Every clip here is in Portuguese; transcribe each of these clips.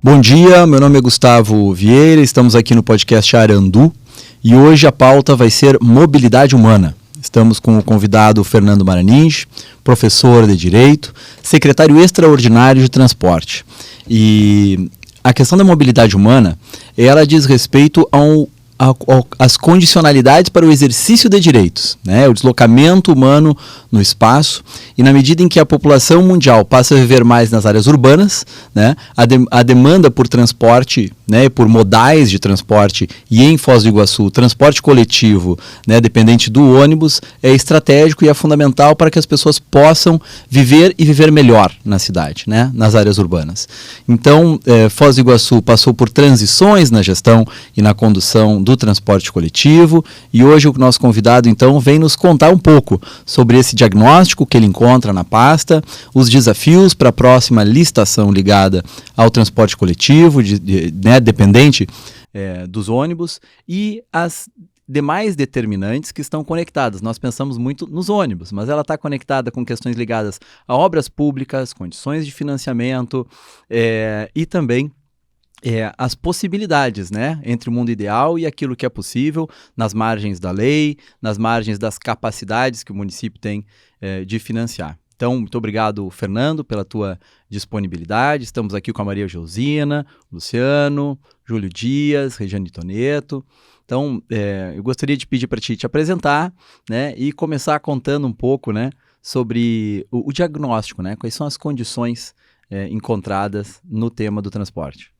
Bom dia, meu nome é Gustavo Vieira, estamos aqui no podcast Arandu e hoje a pauta vai ser mobilidade humana. Estamos com o convidado Fernando Maranins, professor de Direito, secretário extraordinário de Transporte. E a questão da mobilidade humana, ela diz respeito às condicionalidades para o exercício de direitos, né? O deslocamento humano no espaço, e na medida em que a população mundial passa a viver mais nas áreas urbanas, né, a demanda por transporte, né, por modais de transporte, e em Foz do Iguaçu, o transporte coletivo, né, dependente do ônibus, é estratégico e é fundamental para que as pessoas possam viver e viver melhor na cidade, né, nas áreas urbanas. Então, Foz do Iguaçu passou por transições na gestão e na condução do transporte coletivo, e hoje o nosso convidado, então, vem nos contar um pouco sobre esse diagnóstico que ele encontra na pasta, os desafios para a próxima licitação ligada ao transporte coletivo, né, dependente dos ônibus, e as demais determinantes que estão conectadas. Nós pensamos muito nos ônibus, mas ela está conectada com questões ligadas a obras públicas, condições de financiamento e também as possibilidades, né, entre o mundo ideal e aquilo que é possível, nas margens da lei, nas margens das capacidades que o município tem de financiar. Então, muito obrigado, Fernando, pela tua disponibilidade. Estamos aqui com a Maria Geusina, Luciano, Júlio Dias, Regiane Toneto. Então, eu gostaria de pedir para ti te apresentar, né, e começar contando um pouco, né, sobre o diagnóstico, né, quais são as condições encontradas no tema do transporte.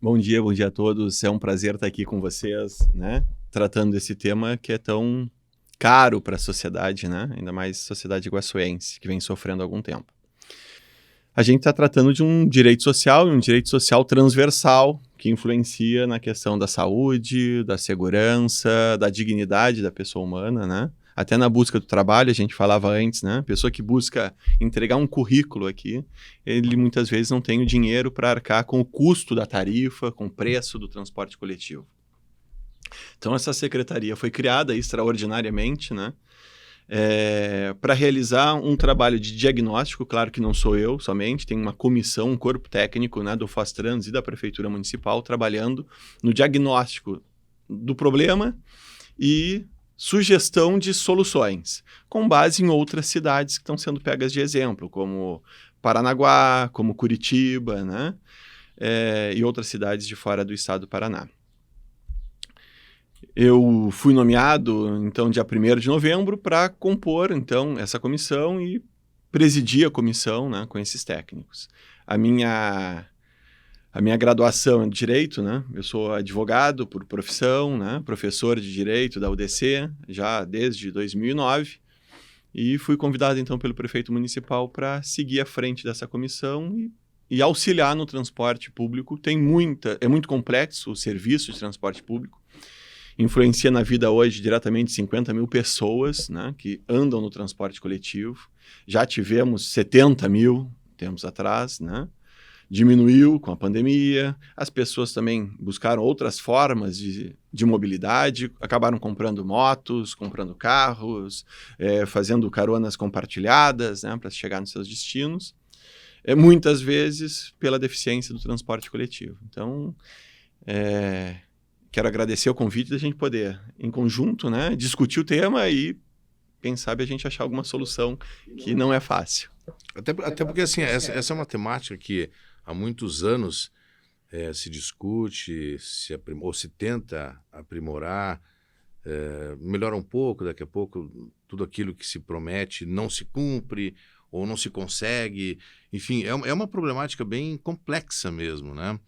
Bom dia a todos. É um prazer estar aqui com vocês, né? Tratando desse tema que é tão caro para a sociedade, né? Ainda mais a sociedade iguaçuense, que vem sofrendo há algum tempo. A gente está tratando de um direito social e um direito social transversal que influencia na questão da saúde, da segurança, da dignidade da pessoa humana, né? Até na busca do trabalho, a gente falava antes, né? A pessoa que busca entregar um currículo aqui, ele muitas vezes não tem o dinheiro para arcar com o custo da tarifa, com o preço do transporte coletivo. Então, essa secretaria foi criada extraordinariamente, né? Para realizar um trabalho de diagnóstico. Claro que não sou eu somente, tem uma comissão, um corpo técnico, né, do Fostrans e da Prefeitura Municipal trabalhando no diagnóstico do problema e sugestão de soluções, com base em outras cidades que estão sendo pegas de exemplo, como Paranaguá, como Curitiba, né? E outras cidades de fora do estado do Paraná. Eu fui nomeado, então, dia 1º de novembro, para compor, então, essa comissão e presidir a comissão, né, com esses técnicos. A minha graduação é de Direito, né? Eu sou advogado por profissão, né? Professor de Direito da UDC, já desde 2009, e fui convidado, então, pelo prefeito municipal para seguir à frente dessa comissão e auxiliar no transporte público. É muito complexo o serviço de transporte público, influencia na vida hoje diretamente 50 mil pessoas, né, que andam no transporte coletivo. Já tivemos 70 mil tempos atrás, né? Diminuiu com a pandemia, as pessoas também buscaram outras formas de mobilidade, acabaram comprando motos, comprando carros, fazendo caronas compartilhadas, né, para chegar nos seus destinos, muitas vezes pela deficiência do transporte coletivo. Então, quero agradecer o convite da gente poder, em conjunto, né, discutir o tema e, quem sabe, a gente achar alguma solução que não é fácil. Até porque, assim, essa é uma temática que há muitos anos se discute, ou se tenta aprimorar, melhora um pouco, daqui a pouco tudo aquilo que se promete não se cumpre ou não se consegue. Enfim, é uma problemática bem complexa mesmo, né?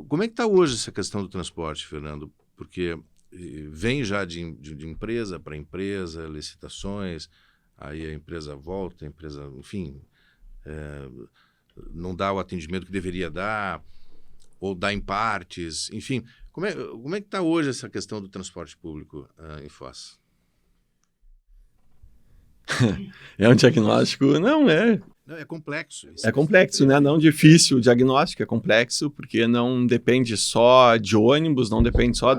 Como é que está hoje essa questão do transporte, Fernando? Porque vem já de empresa para empresa, licitações, aí a empresa volta, a empresa, enfim, não dá o atendimento que deveria dar, ou dá em partes, enfim. Como é que está hoje essa questão do transporte público em Foz? É um diagnóstico? Não, é. Não, é complexo. É complexo, né? Não difícil o diagnóstico, é complexo, porque não depende só de ônibus, não depende só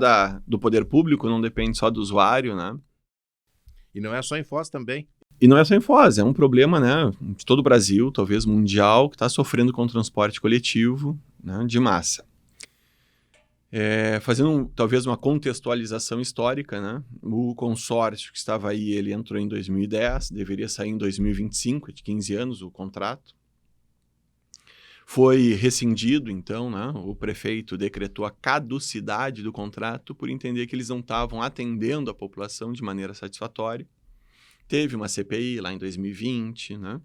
do poder público, não depende só do usuário, né? E não é só em Foz também. E não é só em Foz, é um problema, né, de todo o Brasil, talvez mundial, que está sofrendo com o transporte coletivo, né, de massa. Fazendo talvez uma contextualização histórica, né, o consórcio que estava aí, ele entrou em 2010, deveria sair em 2025, de 15 anos o contrato. Foi rescindido, então, né, o prefeito decretou a caducidade do contrato por entender que eles não estavam atendendo a população de maneira satisfatória. Teve uma CPI lá em 2020, né?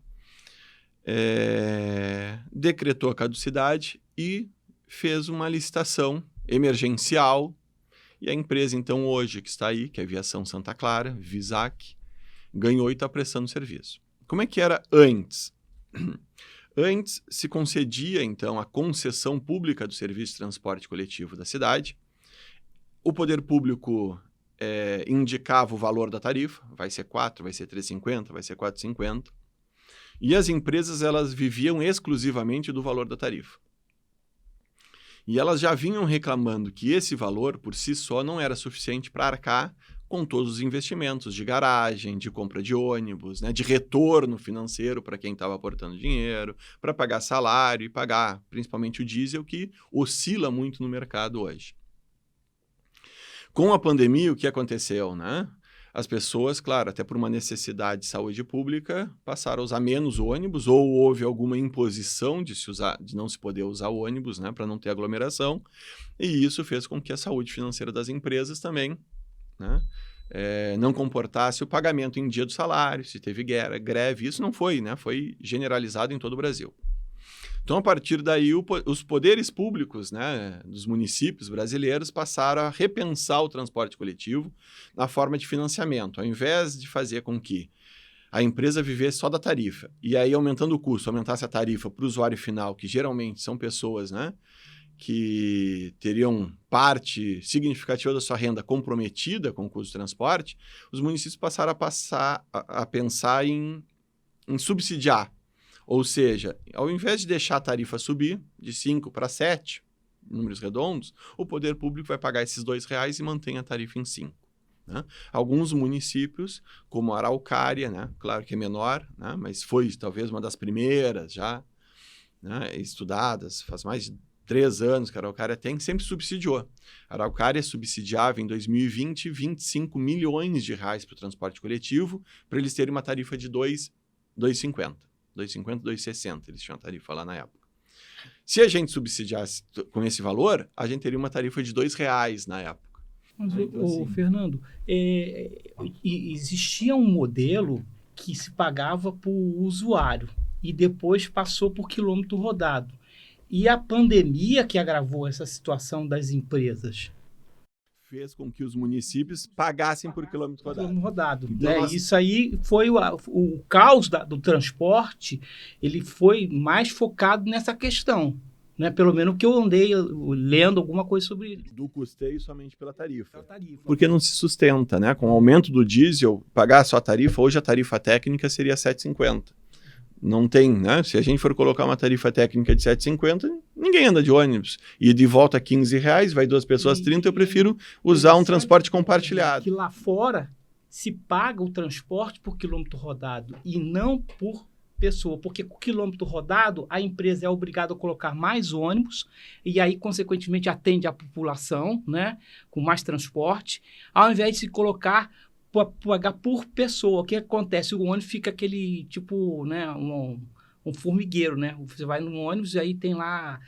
Decretou a caducidade e fez uma licitação emergencial. E a empresa, então, hoje, que está aí, que é a Aviação Santa Clara, Visac, ganhou e está prestando serviço. Como é que era antes? Antes se concedia, então, a concessão pública do serviço de transporte coletivo da cidade. O poder público indicava o valor da tarifa, vai ser 4, vai ser 3,50, vai ser 4,50. E as empresas, elas viviam exclusivamente do valor da tarifa. E elas já vinham reclamando que esse valor, por si só, não era suficiente para arcar com todos os investimentos de garagem, de compra de ônibus, né, de retorno financeiro para quem estava aportando dinheiro, para pagar salário e pagar principalmente o diesel, que oscila muito no mercado hoje. Com a pandemia, o que aconteceu, né? As pessoas, claro, até por uma necessidade de saúde pública, passaram a usar menos ônibus, ou houve alguma imposição de não se poder usar ônibus, né, para não ter aglomeração, e isso fez com que a saúde financeira das empresas também, né, não comportasse o pagamento em dia do salário, se teve greve, isso não foi, né, foi generalizado em todo o Brasil. Então, a partir daí, os poderes públicos, né, dos municípios brasileiros passaram a repensar o transporte coletivo na forma de financiamento. Ao invés de fazer com que a empresa vivesse só da tarifa, e aí aumentando o custo, aumentasse a tarifa para o usuário final, que geralmente são pessoas, né, que teriam parte significativa da sua renda comprometida com o custo de transporte, os municípios passaram a pensar em subsidiar. Ou seja, ao invés de deixar a tarifa subir de 5 para 7, números redondos, o poder público vai pagar esses R$2 e mantém a tarifa em 5. Né? Alguns municípios, como a Araucária, né? Claro que é menor, né? Mas foi talvez uma das primeiras já, né, estudadas, faz mais de 3 anos que a Araucária sempre subsidiou. A Araucária subsidiava em 2020 25 milhões de reais para o transporte coletivo, para eles terem uma tarifa de R$2,50. 2,50, 2,60, eles tinham a tarifa lá na época. Se a gente subsidiasse com esse valor, a gente teria uma tarifa de R$2 na época. Mas, Fernando, existia um modelo que se pagava por usuário e depois passou por quilômetro rodado. E a pandemia que agravou essa situação das empresas fez com que os municípios pagassem por quilômetro rodado. Então, isso aí foi o caos do transporte, ele foi mais focado nessa questão, né? Pelo menos que eu andei lendo alguma coisa sobre isso. Do custeio somente pela tarifa. Porque não se sustenta, né? Com o aumento do diesel, pagar só a tarifa, hoje a tarifa técnica seria R$7,50. Não tem, né? Se a gente for colocar uma tarifa técnica de R$7,50, ninguém anda de ônibus. E de volta R$15, vai 2 pessoas 30, eu prefiro usar um transporte compartilhado. Que lá fora se paga o transporte por quilômetro rodado e não por pessoa, porque com o quilômetro rodado a empresa é obrigada a colocar mais ônibus e aí, consequentemente, atende a população, né, com mais transporte, ao invés de se colocar pagar por pessoa. O que acontece? O ônibus fica aquele tipo, né, um formigueiro, né? Você vai no ônibus e aí tem lá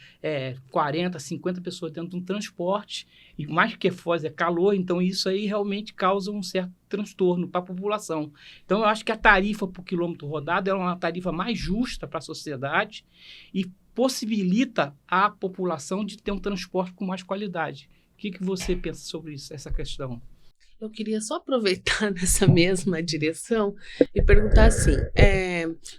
40, 50 pessoas dentro de um transporte, e mais que Foz é calor, então isso aí realmente causa um certo transtorno para a população. Então eu acho que a tarifa por quilômetro rodado é uma tarifa mais justa para a sociedade e possibilita a população de ter um transporte com mais qualidade. O que você pensa sobre isso, essa questão? Eu queria só aproveitar nessa mesma direção e perguntar assim,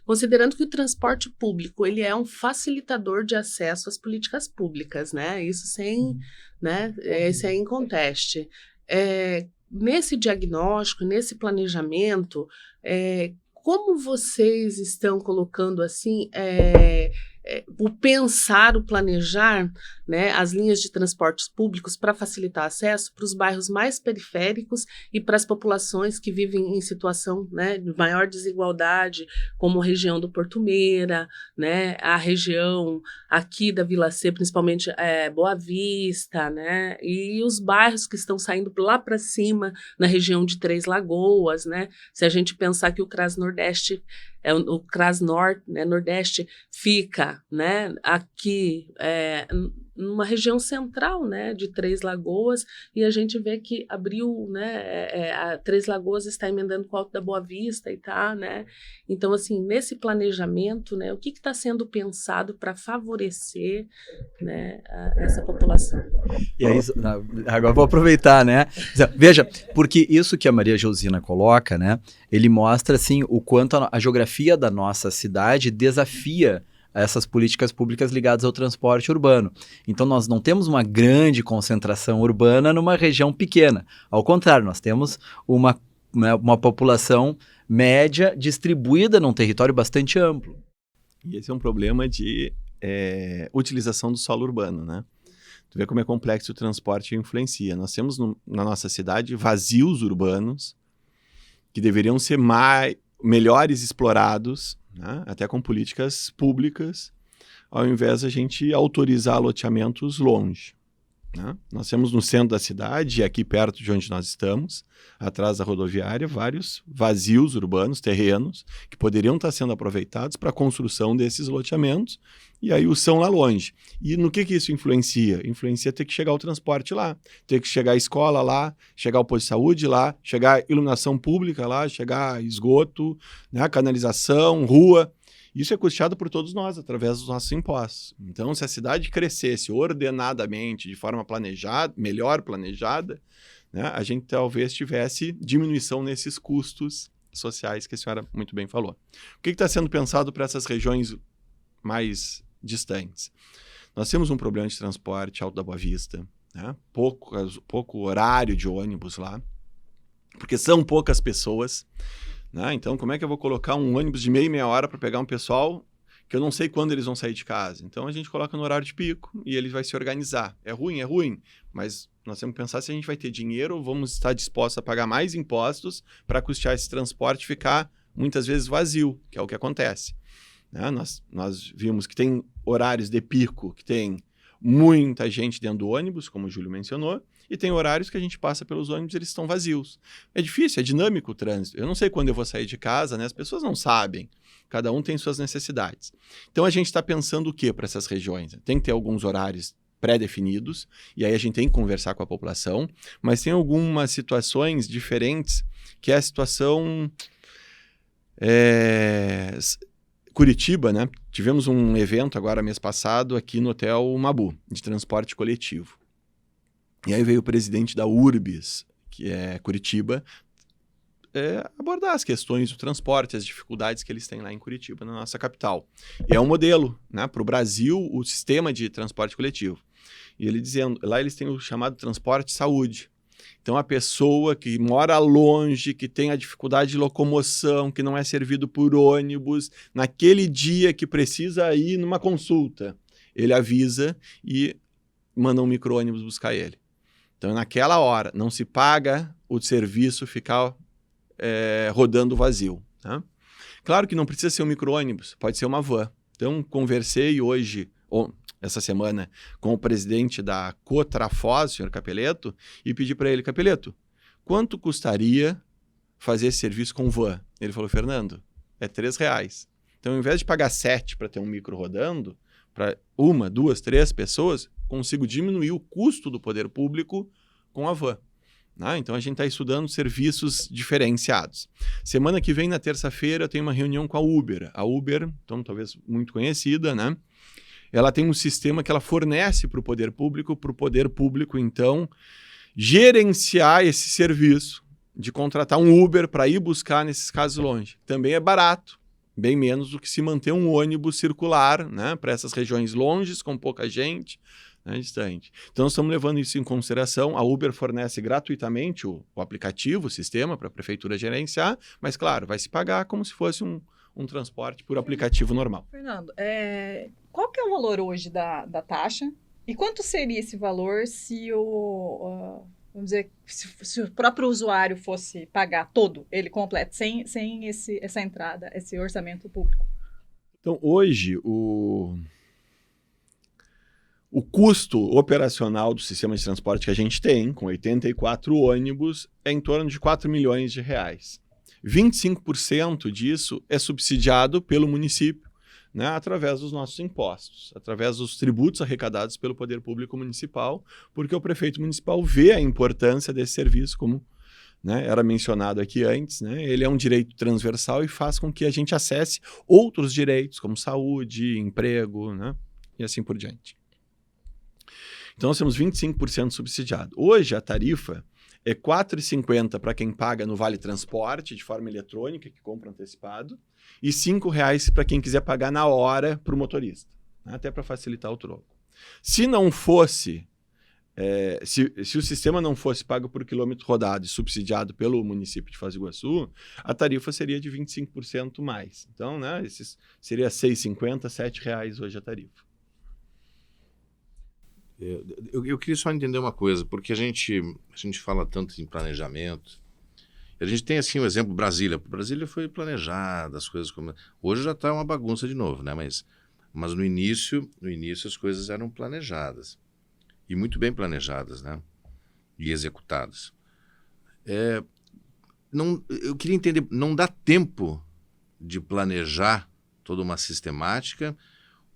considerando que o transporte público ele é um facilitador de acesso às políticas públicas, né? Isso é inconteste. Nesse diagnóstico, nesse planejamento, como vocês estão colocando assim o pensar, o planejar, né, as linhas de transportes públicos para facilitar acesso para os bairros mais periféricos e para as populações que vivem em situação, né, de maior desigualdade, como a região do Porto Meira, né, a região aqui da Vila C, principalmente Boa Vista, né, e os bairros que estão saindo lá para cima, na região de Três Lagoas, né, se a gente pensar que o CRAS Nordeste o CRAS Nordeste fica, né, aqui numa região central, né, de Três Lagoas, e a gente vê que abriu, né, a Três Lagoas está emendando com o Alto da Boa Vista e tá, né, então assim, nesse planejamento, né, o que está sendo pensado para favorecer, né, essa população? E aí, agora vou aproveitar, né? Veja, porque isso que a Maria Josina coloca, né? Ele mostra, assim, o quanto a geografia da nossa cidade desafia essas políticas públicas ligadas ao transporte urbano. Então, nós não temos uma grande concentração urbana numa região pequena. Ao contrário, nós temos uma população média distribuída num território bastante amplo. E esse é um problema de utilização do solo urbano, né? Tu vê como é complexo o transporte influencia. Nós temos na nossa cidade vazios urbanos que deveriam ser melhores explorados, né? Até com políticas públicas, ao invés de a gente autorizar loteamentos longe, né? Nós temos no centro da cidade, aqui perto de onde nós estamos, atrás da rodoviária, vários vazios urbanos, terrenos, que poderiam estar sendo aproveitados para a construção desses loteamentos, e aí os são lá longe. E no que isso influencia? Influencia ter que chegar o transporte lá, ter que chegar a escola lá, chegar o posto de saúde lá, chegar a iluminação pública lá, chegar esgoto, né, canalização, rua. Isso é custeado por todos nós, através dos nossos impostos. Então, se a cidade crescesse ordenadamente, de forma planejada, melhor planejada, né, a gente talvez tivesse diminuição nesses custos sociais que a senhora muito bem falou. O que está sendo pensado para essas regiões mais distantes? Nós temos um problema de transporte Alto da Boa Vista, né? Pouco horário de ônibus lá, porque são poucas pessoas, né? Então, como é que eu vou colocar um ônibus de meia hora para pegar um pessoal que eu não sei quando eles vão sair de casa? Então, a gente coloca no horário de pico e ele vai se organizar. É ruim, mas nós temos que pensar se a gente vai ter dinheiro ou vamos estar dispostos a pagar mais impostos para custear esse transporte e ficar, muitas vezes, vazio, que é o que acontece. Né? Nós vimos que tem horários de pico, que tem muita gente dentro do ônibus, como o Júlio mencionou, e tem horários que a gente passa pelos ônibus e eles estão vazios. É difícil, é dinâmico o trânsito. Eu não sei quando eu vou sair de casa, né? As pessoas não sabem. Cada um tem suas necessidades. Então, a gente está pensando o que para essas regiões? Tem que ter alguns horários pré-definidos, e aí a gente tem que conversar com a população, mas tem algumas situações diferentes, que é a situação... Curitiba, né? Tivemos um evento agora, mês passado, aqui no Hotel Mabu, de transporte coletivo. E aí veio o presidente da URBS, que é Curitiba, abordar as questões do transporte, as dificuldades que eles têm lá em Curitiba, na nossa capital. E é um modelo, né, para o Brasil, o sistema de transporte coletivo. E ele dizendo, lá eles têm o chamado transporte saúde. Então, a pessoa que mora longe, que tem a dificuldade de locomoção, que não é servido por ônibus, naquele dia que precisa ir numa consulta, ele avisa e manda um micro-ônibus buscar ele. Então, naquela hora, não se paga o serviço ficar rodando vazio. Tá? Claro que não precisa ser um micro-ônibus, pode ser uma van. Então, conversei hoje, essa semana, com o presidente da Cotrafós, o senhor Capeleto, e pedi para ele, Capeleto, quanto custaria fazer esse serviço com van? Ele falou, Fernando, é R$3. Então, ao invés de pagar 7 para ter um micro rodando, para 1, 2, 3 pessoas, consigo diminuir o custo do poder público com a van. Então, a gente está estudando serviços diferenciados. Semana que vem, na terça-feira, eu tenho uma reunião com a Uber. A Uber, então, talvez muito conhecida, né? Ela tem um sistema que ela fornece para o poder público, então, gerenciar esse serviço de contratar um Uber para ir buscar nesses casos longe. Também é barato, bem menos do que se manter um ônibus circular, né, para essas regiões longes, com pouca gente, né, distante. Então, nós estamos levando isso em consideração. A Uber fornece gratuitamente o aplicativo, o sistema, para a prefeitura gerenciar, mas, claro, vai se pagar como se fosse um um transporte por aplicativo normal. Fernando, qual que é o valor hoje da taxa? E quanto seria esse valor se vamos dizer, se o próprio usuário fosse pagar todo, ele completo, sem essa entrada, esse orçamento público? Então, hoje, o custo operacional do sistema de transporte que a gente tem, com 84 ônibus, é em torno de 4 milhões de reais. 25% disso é subsidiado pelo município, né, através dos nossos impostos, através dos tributos arrecadados pelo poder público municipal, porque o prefeito municipal vê a importância desse serviço, como, né, era mencionado aqui antes, né, ele é um direito transversal e faz com que a gente acesse outros direitos, como saúde, emprego, né, e assim por diante. Então, nós temos 25% subsidiado. Hoje, a tarifa é R$ 4,50 para quem paga no Vale Transporte, de forma eletrônica, que compra antecipado, e R$ 5,00 para quem quiser pagar na hora para o motorista, né? Até para facilitar o troco. Se não fosse, se o sistema não fosse pago por quilômetro rodado e subsidiado pelo município de Foz do Iguaçu, a tarifa seria de 25% mais. Então, né, seria R$ 6,50, R$ 7,00 hoje a tarifa. Eu queria só entender uma coisa, porque a gente fala tanto em planejamento. A gente tem assim o exemplo Brasília. Brasília foi planejada, as coisas como... Hoje já está uma bagunça de novo, né? Mas no início as coisas eram planejadas. E muito bem planejadas, né? E executadas. Eu queria entender, não dá tempo de planejar toda uma sistemática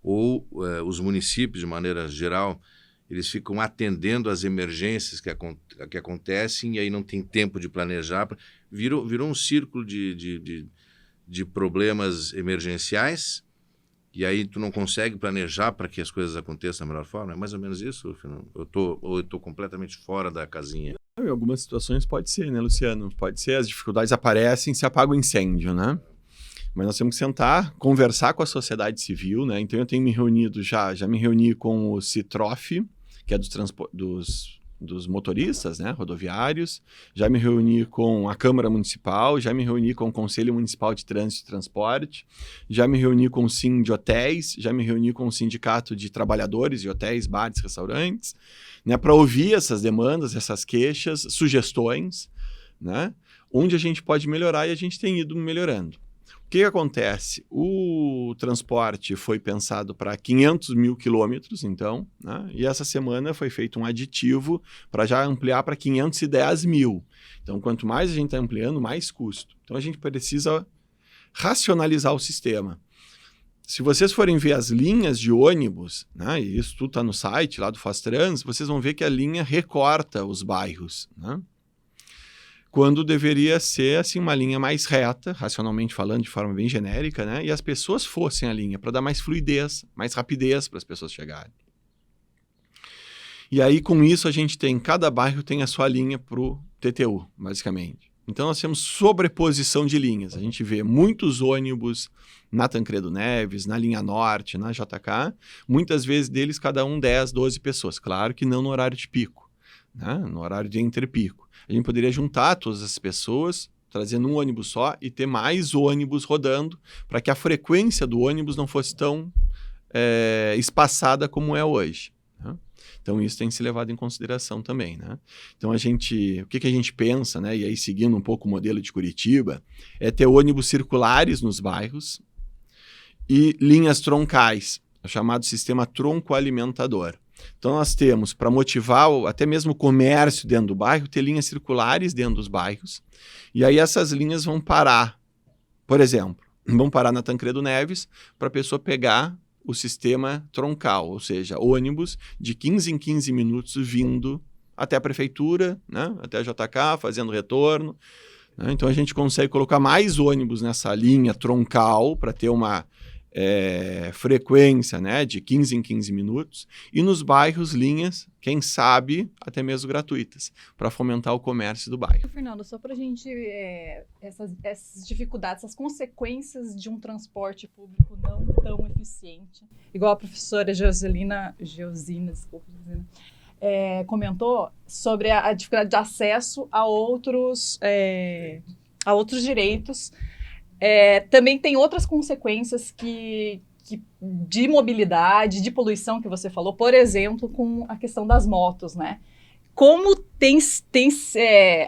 ou os municípios, de maneira geral, eles ficam atendendo às emergências que acontecem e aí não tem tempo de planejar. Virou um círculo de problemas emergenciais e aí tu não consegue planejar para que as coisas aconteçam da melhor forma. É mais ou menos isso, Fernando? Eu tô completamente fora da casinha. Em algumas situações pode ser, né, Luciano? Pode ser, as dificuldades aparecem, se apaga o incêndio, né? Mas nós temos que sentar, conversar com a sociedade civil, né? Então eu tenho me reunido já me reuni com o Citrof, que é dos motoristas, né, rodoviários, já me reuni com a Câmara Municipal, já me reuni com o Conselho Municipal de Trânsito e Transporte, já me reuni com o Sim de Hotéis, já me reuni com o Sindicato de Trabalhadores de Hotéis, Bares, Restaurantes, né, para ouvir essas demandas, essas queixas, sugestões, né, onde a gente pode melhorar e a gente tem ido melhorando. O que acontece? O transporte foi pensado para 500 mil quilômetros, então, né? E essa semana foi feito um aditivo para já ampliar para 510 mil. Então, quanto mais a gente está ampliando, mais custo. Então, a gente precisa racionalizar o sistema. Se vocês forem ver as linhas de ônibus, né? E isso tudo está no site lá do Faztrans, vocês vão ver que a linha recorta os bairros, né? Quando deveria ser assim uma linha mais reta, racionalmente falando, de forma bem genérica, né? E as pessoas fossem a linha para dar mais fluidez, mais rapidez para as pessoas chegarem. E aí, com isso, a gente tem, cada bairro tem a sua linha para o TTU, basicamente. Então, nós temos sobreposição de linhas. A gente vê muitos ônibus na Tancredo Neves, na linha norte, na JK, muitas vezes deles cada um 10, 12 pessoas. Claro que não no horário de pico, né? No horário de entrepico. A gente poderia juntar todas as pessoas, trazendo um ônibus só e ter mais ônibus rodando para que a frequência do ônibus não fosse tão espaçada como é hoje, né? Então, isso tem que ser levado em consideração também, né? Então, o que a gente pensa, né? E aí, seguindo um pouco o modelo de Curitiba, é ter ônibus circulares nos bairros e linhas troncais, o chamado sistema tronco-alimentador. Então, nós temos, para motivar até mesmo o comércio dentro do bairro, ter linhas circulares dentro dos bairros. E aí essas linhas vão parar, por exemplo, vão parar na Tancredo Neves para a pessoa pegar o sistema troncal, ou seja, ônibus de 15 em 15 minutos vindo até a prefeitura, né, até a JK, fazendo retorno, né? Então, a gente consegue colocar mais ônibus nessa linha troncal para ter uma frequência, né, de 15 em 15 minutos, e nos bairros linhas, quem sabe, até mesmo gratuitas, para fomentar o comércio do bairro. Fernando, só para a gente, essas dificuldades, essas consequências de um transporte público não tão eficiente, igual a professora Geosina, comentou sobre a dificuldade de acesso a outros direitos. Também tem outras consequências de mobilidade, de poluição que você falou, por exemplo, com a questão das motos, né? Como tem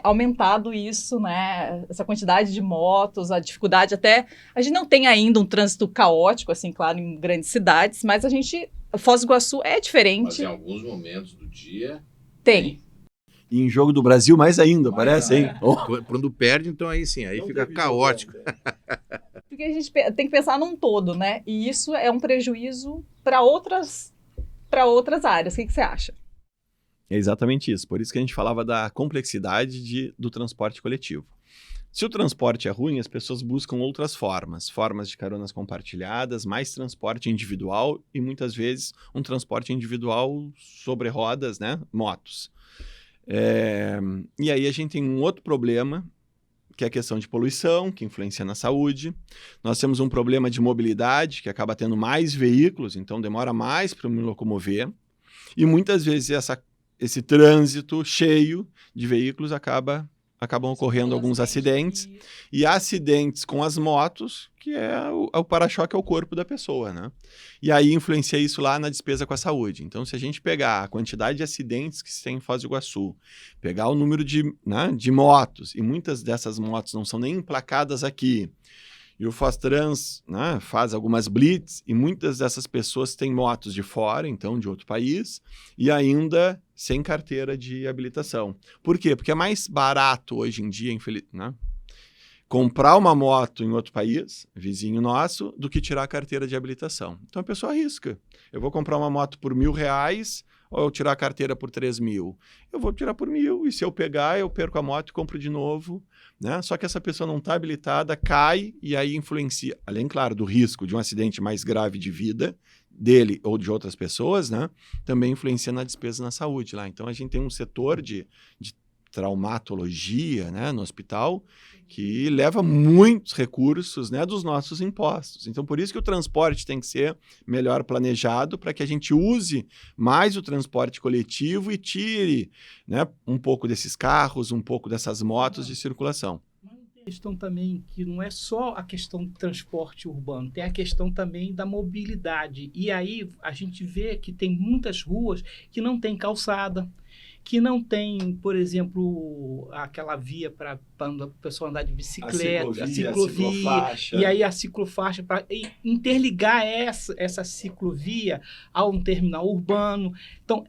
aumentado isso, né? Essa quantidade de motos, a dificuldade até... A gente não tem ainda um trânsito caótico, assim, claro, em grandes cidades, mas Foz do Iguaçu é diferente. Mas em alguns momentos do dia... Tem. E em Jogo do Brasil mais ainda, parece, hein? Quando perde, então aí sim, aí fica caótico. Porque a gente tem que pensar num todo, né? E isso é um prejuízo para outras áreas. O que você acha? É exatamente isso. Por isso que a gente falava da complexidade do transporte coletivo. Se o transporte é ruim, as pessoas buscam outras formas de caronas compartilhadas, mais transporte individual e muitas vezes um transporte individual sobre rodas, né? Motos. E aí a gente tem um outro problema, que é a questão de poluição, que influencia na saúde. Nós temos um problema de mobilidade, que acaba tendo mais veículos, então demora mais para me locomover. E muitas vezes esse trânsito cheio de veículos acabam ocorrendo alguns acidentes. E acidentes com as motos, que é o para-choque, é o corpo da pessoa, né? E aí influencia isso lá na despesa com a saúde. Então, se a gente pegar a quantidade de acidentes que se tem em Foz do Iguaçu, pegar o número de motos, e muitas dessas motos não são nem emplacadas aqui, e o Fostrans, né, faz algumas blitz, e muitas dessas pessoas têm motos de fora, então de outro país, e ainda sem carteira de habilitação. Por quê? Porque é mais barato hoje em dia, né, comprar uma moto em outro país, vizinho nosso, do que tirar a carteira de habilitação. Então a pessoa arrisca. Eu vou comprar uma moto por R$1.000 ou eu tirar a carteira por 3.000? Eu vou tirar por 1.000 e se eu pegar, eu perco a moto e compro de novo. Né? Só que essa pessoa não está habilitada, cai e aí influencia, além, claro, do risco de um acidente mais grave de vida dele ou de outras pessoas, né? Também influencia na despesa na saúde lá. Então a gente tem um setor de traumatologia, né, no hospital, que leva muitos recursos, né, dos nossos impostos. Então, por isso que o transporte tem que ser melhor planejado para que a gente use mais o transporte coletivo e tire, né, um pouco desses carros, um pouco dessas motos de circulação. Uma questão também que não é só a questão do transporte urbano, tem a questão também da mobilidade. E aí a gente vê que tem muitas ruas que não tem calçada, que não tem, por exemplo, aquela via para o pessoal andar de bicicleta, a ciclovia, e aí a ciclofaixa para interligar essa ciclovia a um terminal urbano. Então,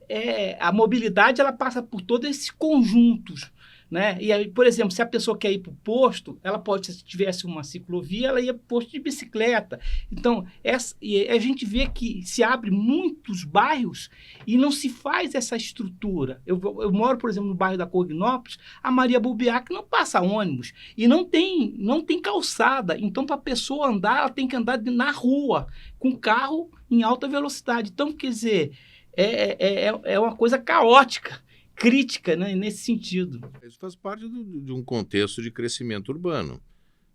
a mobilidade ela passa por todos esses conjuntos. Né? E aí, por exemplo, se a pessoa quer ir para o posto, ela pode, se tivesse uma ciclovia, ela ia para o posto de bicicleta. Então, a gente vê que se abre muitos bairros e não se faz essa estrutura. Eu moro, por exemplo, no bairro da Cognópolis, a Maria Bubiac não passa ônibus e não tem calçada. Então, para a pessoa andar, ela tem que andar na rua, com carro em alta velocidade. Então, quer dizer, é uma coisa caótica, crítica, né, nesse sentido. Isso faz parte de um contexto de crescimento urbano,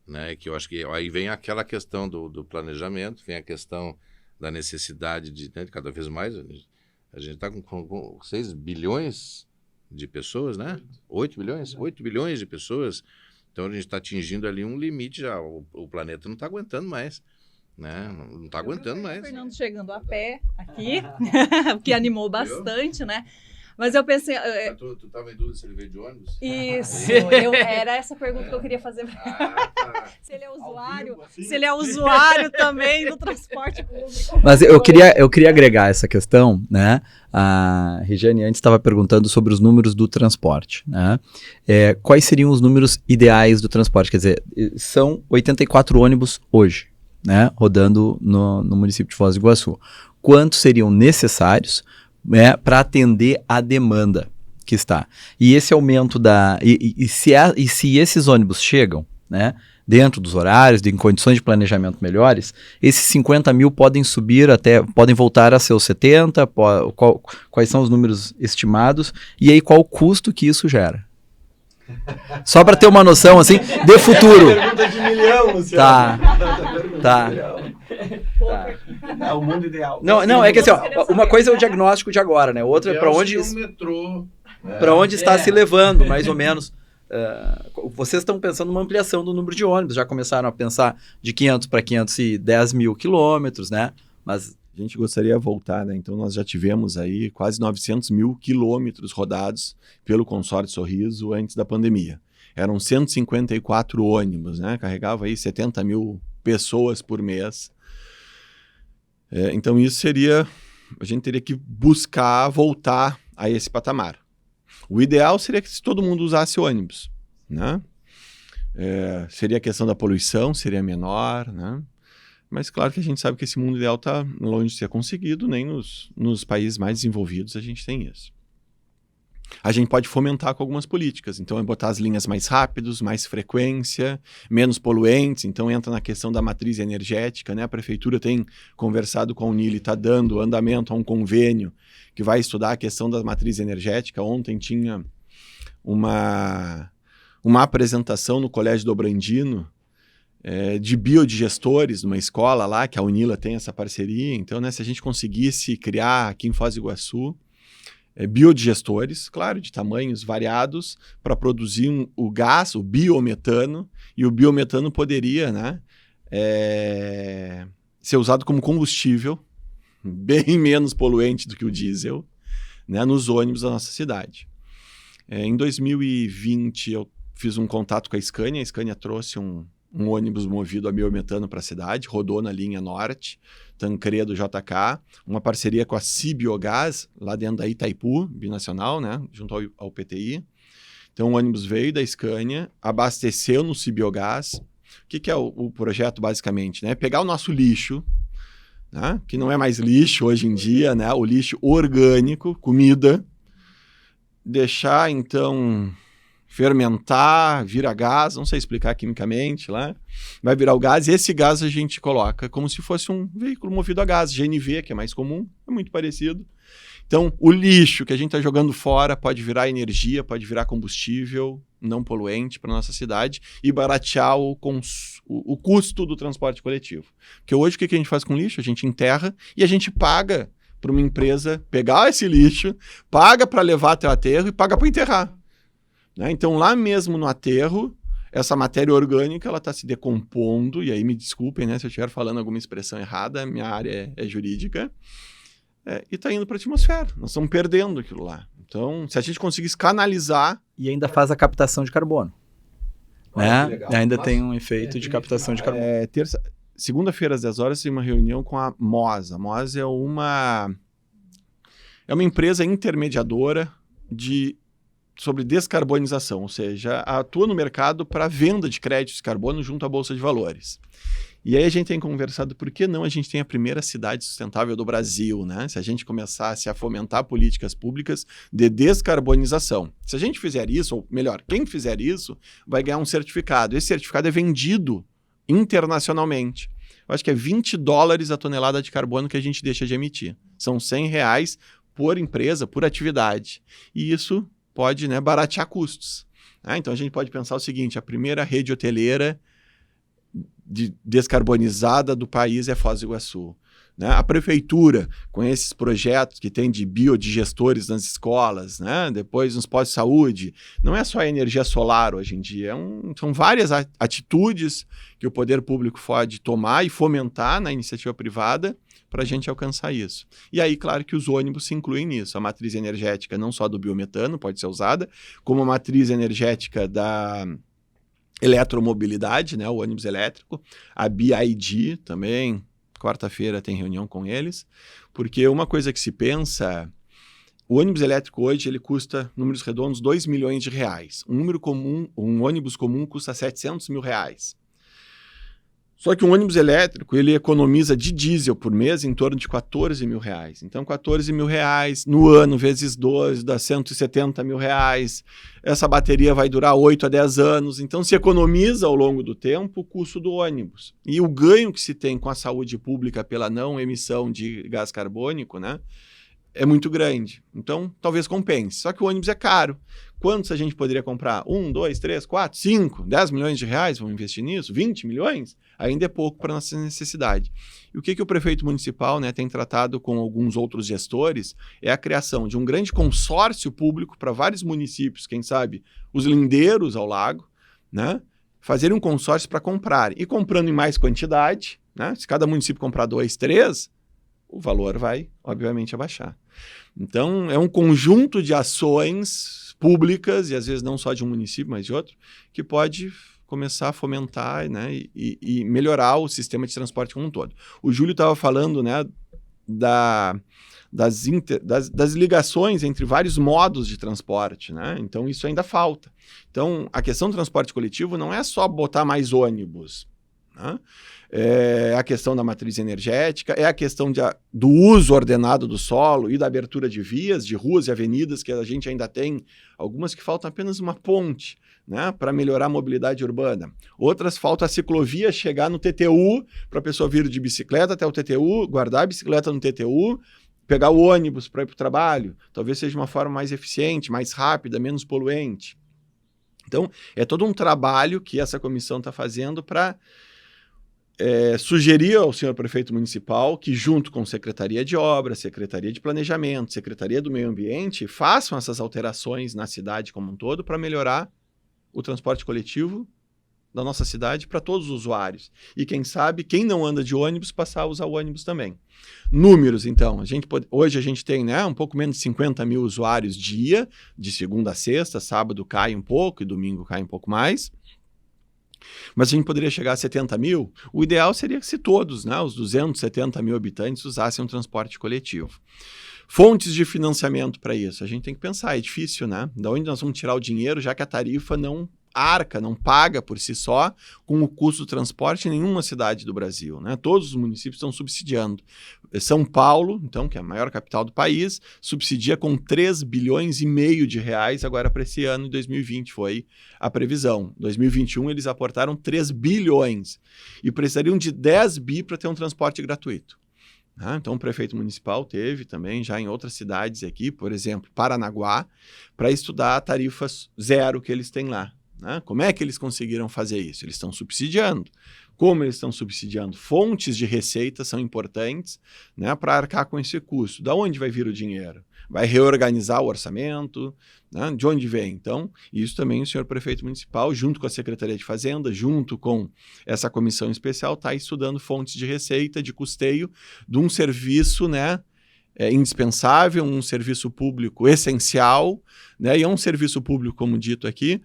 né, que eu acho que aí vem aquela questão do planejamento, vem a questão da necessidade de, né, cada vez mais, a gente está com 6 bilhões de pessoas, né? 8 bilhões? 8 bilhões de pessoas, então a gente está atingindo ali um limite já, o planeta não está aguentando mais. Né? Não está aguentando mais. O Fernando chegando a pé aqui, o que animou bastante, né? Mas eu pensei... Tu estava em dúvida se ele veio de ônibus? Isso, era essa pergunta que eu queria fazer. Tá. Se ele é usuário, se ele é usuário também do transporte público. Mas eu queria agregar essa questão, né? A Regiane antes estava perguntando sobre os números do transporte, né? Quais seriam os números ideais do transporte? Quer dizer, são 84 ônibus hoje, né? Rodando no município de Foz do Iguaçu. Quantos seriam necessários para atender a demanda que está? E esse aumento se esses ônibus chegam, né, dentro dos horários, em condições de planejamento melhores, esses 50 mil podem voltar a ser os 70, quais são os números estimados, e aí qual o custo que isso gera? Só para ter uma noção, assim, de futuro. Pergunta de milhão, Luciano. Tá. É o mundo ideal. Não, é que assim, ó, uma coisa é o diagnóstico de agora, né? Outra é para onde está se levando, mais ou menos. vocês estão pensando numa ampliação do número de ônibus, já começaram a pensar de 500 para 510 mil quilômetros, né? Mas a gente gostaria de voltar, né? Então nós já tivemos aí quase 900 mil quilômetros rodados pelo consórcio Sorriso antes da pandemia. Eram 154 ônibus, né? Carregava aí 70 mil pessoas por mês. Então isso a gente teria que buscar voltar a esse patamar. O ideal seria que todo mundo usasse ônibus, né? Seria a questão da poluição, seria menor, né? Mas claro que a gente sabe que esse mundo ideal está longe de ser conseguido, nem nos países mais desenvolvidos a gente tem isso. A gente pode fomentar com algumas políticas, então botar as linhas mais rápidos, mais frequência, menos poluentes, então entra na questão da matriz energética, né? A prefeitura tem conversado com a Unil e está dando andamento a um convênio que vai estudar a questão da matriz energética. Ontem tinha uma apresentação no Colégio Dobrandino de biodigestores numa escola lá, que a Unila tem essa parceria. Então, né, se a gente conseguisse criar aqui em Foz do Iguaçu biodigestores, claro, de tamanhos variados, para produzir o gás, o biometano, e o biometano poderia, né, ser usado como combustível, bem menos poluente do que o diesel, né, nos ônibus da nossa cidade. Em 2020, eu fiz um contato com a Scania trouxe um ônibus movido a biometano para a cidade, rodou na linha norte, Tancredo JK, uma parceria com a Cibiogás, lá dentro da Itaipu, binacional, né, junto ao PTI. Então o ônibus veio da Scania, abasteceu no Cibiogás. O que é o projeto, basicamente? Né? Pegar o nosso lixo, né, que não é mais lixo hoje em dia, né, o lixo orgânico, comida, deixar, então, fermentar, vira gás, não sei explicar quimicamente lá, vai virar o gás, e esse gás a gente coloca como se fosse um veículo movido a gás, GNV, que é mais comum, é muito parecido. Então, o lixo que a gente está jogando fora pode virar energia, pode virar combustível não poluente para nossa cidade e baratear o custo do transporte coletivo. Porque hoje o que a gente faz com lixo? A gente enterra e a gente paga para uma empresa pegar esse lixo, paga para levar até o aterro e paga para enterrar. Né? Então, lá mesmo no aterro, essa matéria orgânica ela está se decompondo, e aí me desculpem, né, se eu estiver falando alguma expressão errada, minha área é jurídica, e está indo para a atmosfera. Nós estamos perdendo aquilo lá. Então, se a gente conseguisse canalizar... E ainda faz a captação de carbono. Né? Ainda tem um efeito de captação de carbono. Segunda-feira, às 10 horas, tem uma reunião com a MOS. A MOS é uma empresa intermediadora sobre descarbonização, ou seja, atua no mercado para venda de créditos de carbono junto à Bolsa de Valores. E aí a gente tem conversado por que não a gente tem a primeira cidade sustentável do Brasil, né? Se a gente começasse a fomentar políticas públicas de descarbonização. Se a gente fizer isso, ou melhor, quem fizer isso, vai ganhar um certificado. Esse certificado é vendido internacionalmente. Eu acho que é $20 a tonelada de carbono que a gente deixa de emitir. São R$100 por empresa, por atividade. E isso pode, né, baratear custos. Então a gente pode pensar o seguinte, a primeira rede hoteleira descarbonizada do país é Foz do Iguaçu. Né? A prefeitura, com esses projetos que tem de biodigestores nas escolas, né? Depois nos postos de saúde, não é só a energia solar hoje em dia, são várias atitudes que o poder público pode tomar e fomentar na iniciativa privada para a gente alcançar isso. E aí, claro que os ônibus se incluem nisso. A matriz energética não só do biometano pode ser usada, como a matriz energética da eletromobilidade, né, o ônibus elétrico, a BID também, quarta-feira tem reunião com eles, porque uma coisa que se pensa, o ônibus elétrico hoje ele custa, números redondos, R$2 milhões. Um ônibus comum custa R$700 mil. Só que um ônibus elétrico, ele economiza de diesel por mês em torno de R$14 mil. Então, R$14 mil no ano, vezes 12, dá R$170 mil. Essa bateria vai durar 8 a 10 anos. Então, se economiza ao longo do tempo o custo do ônibus. E o ganho que se tem com a saúde pública pela não emissão de gás carbônico, né, é muito grande. Então, talvez compense. Só que o ônibus é caro. Quantos a gente poderia comprar? 1, 2, 3, 4, 5, 10 milhões de reais? Vamos investir nisso? 20 milhões? Ainda é pouco para nossa necessidade. E o que o prefeito municipal, né, tem tratado com alguns outros gestores é a criação de um grande consórcio público para vários municípios, quem sabe os lindeiros ao lago, né, fazerem um consórcio para comprar. E comprando em mais quantidade, né, se cada município comprar 2, 3, o valor vai, obviamente, abaixar. Então, é um conjunto de ações públicas, e às vezes não só de um município, mas de outro, que pode começar a fomentar, né, e melhorar o sistema de transporte como um todo. O Júlio estava falando, né, das ligações entre vários modos de transporte, né? Então, isso ainda falta. Então, a questão do transporte coletivo não é só botar mais ônibus, né? É a questão da matriz energética, é a questão do uso ordenado do solo e da abertura de vias, de ruas e avenidas, que a gente ainda tem algumas que faltam apenas uma ponte, né, para melhorar a mobilidade urbana. Outras falta a ciclovia chegar no TTU, para a pessoa vir de bicicleta até o TTU, guardar a bicicleta no TTU, pegar o ônibus para ir para o trabalho. Talvez seja uma forma mais eficiente, mais rápida, menos poluente. Então, é todo um trabalho que essa comissão está fazendo para sugerir ao senhor prefeito municipal que, junto com Secretaria de Obras, Secretaria de Planejamento, Secretaria do Meio Ambiente, façam essas alterações na cidade como um todo para melhorar o transporte coletivo da nossa cidade para todos os usuários. E quem sabe, quem não anda de ônibus, passar a usar o ônibus também. Números, então. Hoje a gente tem, né, um pouco menos de 50 mil usuários dia, de segunda a sexta, sábado cai um pouco e domingo cai um pouco mais. Mas a gente poderia chegar a 70 mil. O ideal seria que se todos, né, os 270 mil habitantes usassem um transporte coletivo. Fontes de financiamento para isso. A gente tem que pensar, é difícil, né? Da onde nós vamos tirar o dinheiro, já que a tarifa não arca, não paga por si só com o custo do transporte em nenhuma cidade do Brasil, né? Todos os municípios estão subsidiando. São Paulo, então, que é a maior capital do país, subsidia com 3 bilhões e meio de reais agora para esse ano, em 2020 foi a previsão. Em 2021 eles aportaram 3 bilhões e precisariam de 10 bi para ter um transporte gratuito. Então, o prefeito municipal teve também já em outras cidades aqui, por exemplo, Paranaguá, para estudar a tarifa zero que eles têm lá. Como é que eles conseguiram fazer isso? Eles estão subsidiando. Como eles estão subsidiando? Fontes de receita são importantes, né, para arcar com esse custo. Da onde vai vir o dinheiro? Vai reorganizar o orçamento? Né? De onde vem? Então, isso também o senhor prefeito municipal, junto com a Secretaria de Fazenda, junto com essa comissão especial, está estudando fontes de receita, de custeio, de um serviço, né, indispensável, um serviço público essencial, né, e é um serviço público, como dito aqui,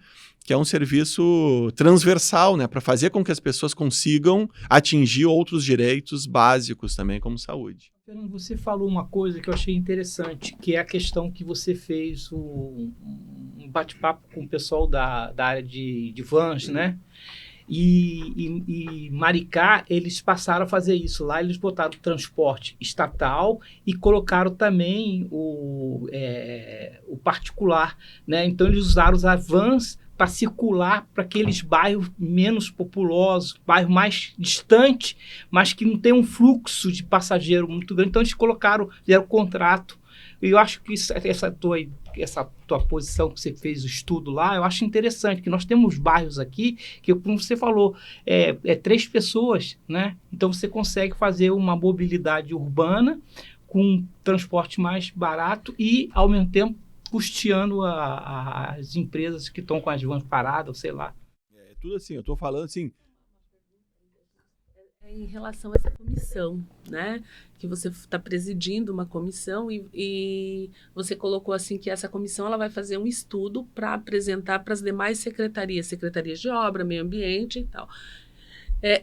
que é um serviço transversal, né, para fazer com que as pessoas consigam atingir outros direitos básicos também, como saúde. Fernando, você falou uma coisa que eu achei interessante, que é a questão que você fez um bate-papo com o pessoal da área de vans, né? E Maricá, eles passaram a fazer isso. Lá eles botaram o transporte estatal e colocaram também o particular, né? Então eles usaram as vans para circular para aqueles bairros menos populosos, bairros mais distantes, mas que não tem um fluxo de passageiro muito grande. Então eles fizeram contrato. E eu acho que essa tua posição que você fez o estudo lá, eu acho interessante, que nós temos bairros aqui que, como você falou, 3 pessoas, né? Então você consegue fazer uma mobilidade urbana com um transporte mais barato e, ao mesmo tempo, custeando as empresas que estão com as vans paradas, sei lá. É tudo assim, eu estou falando assim. Em relação a essa comissão, né? Que você está presidindo uma comissão e você colocou assim que essa comissão ela vai fazer um estudo para apresentar para as demais secretarias de obra, meio ambiente e tal.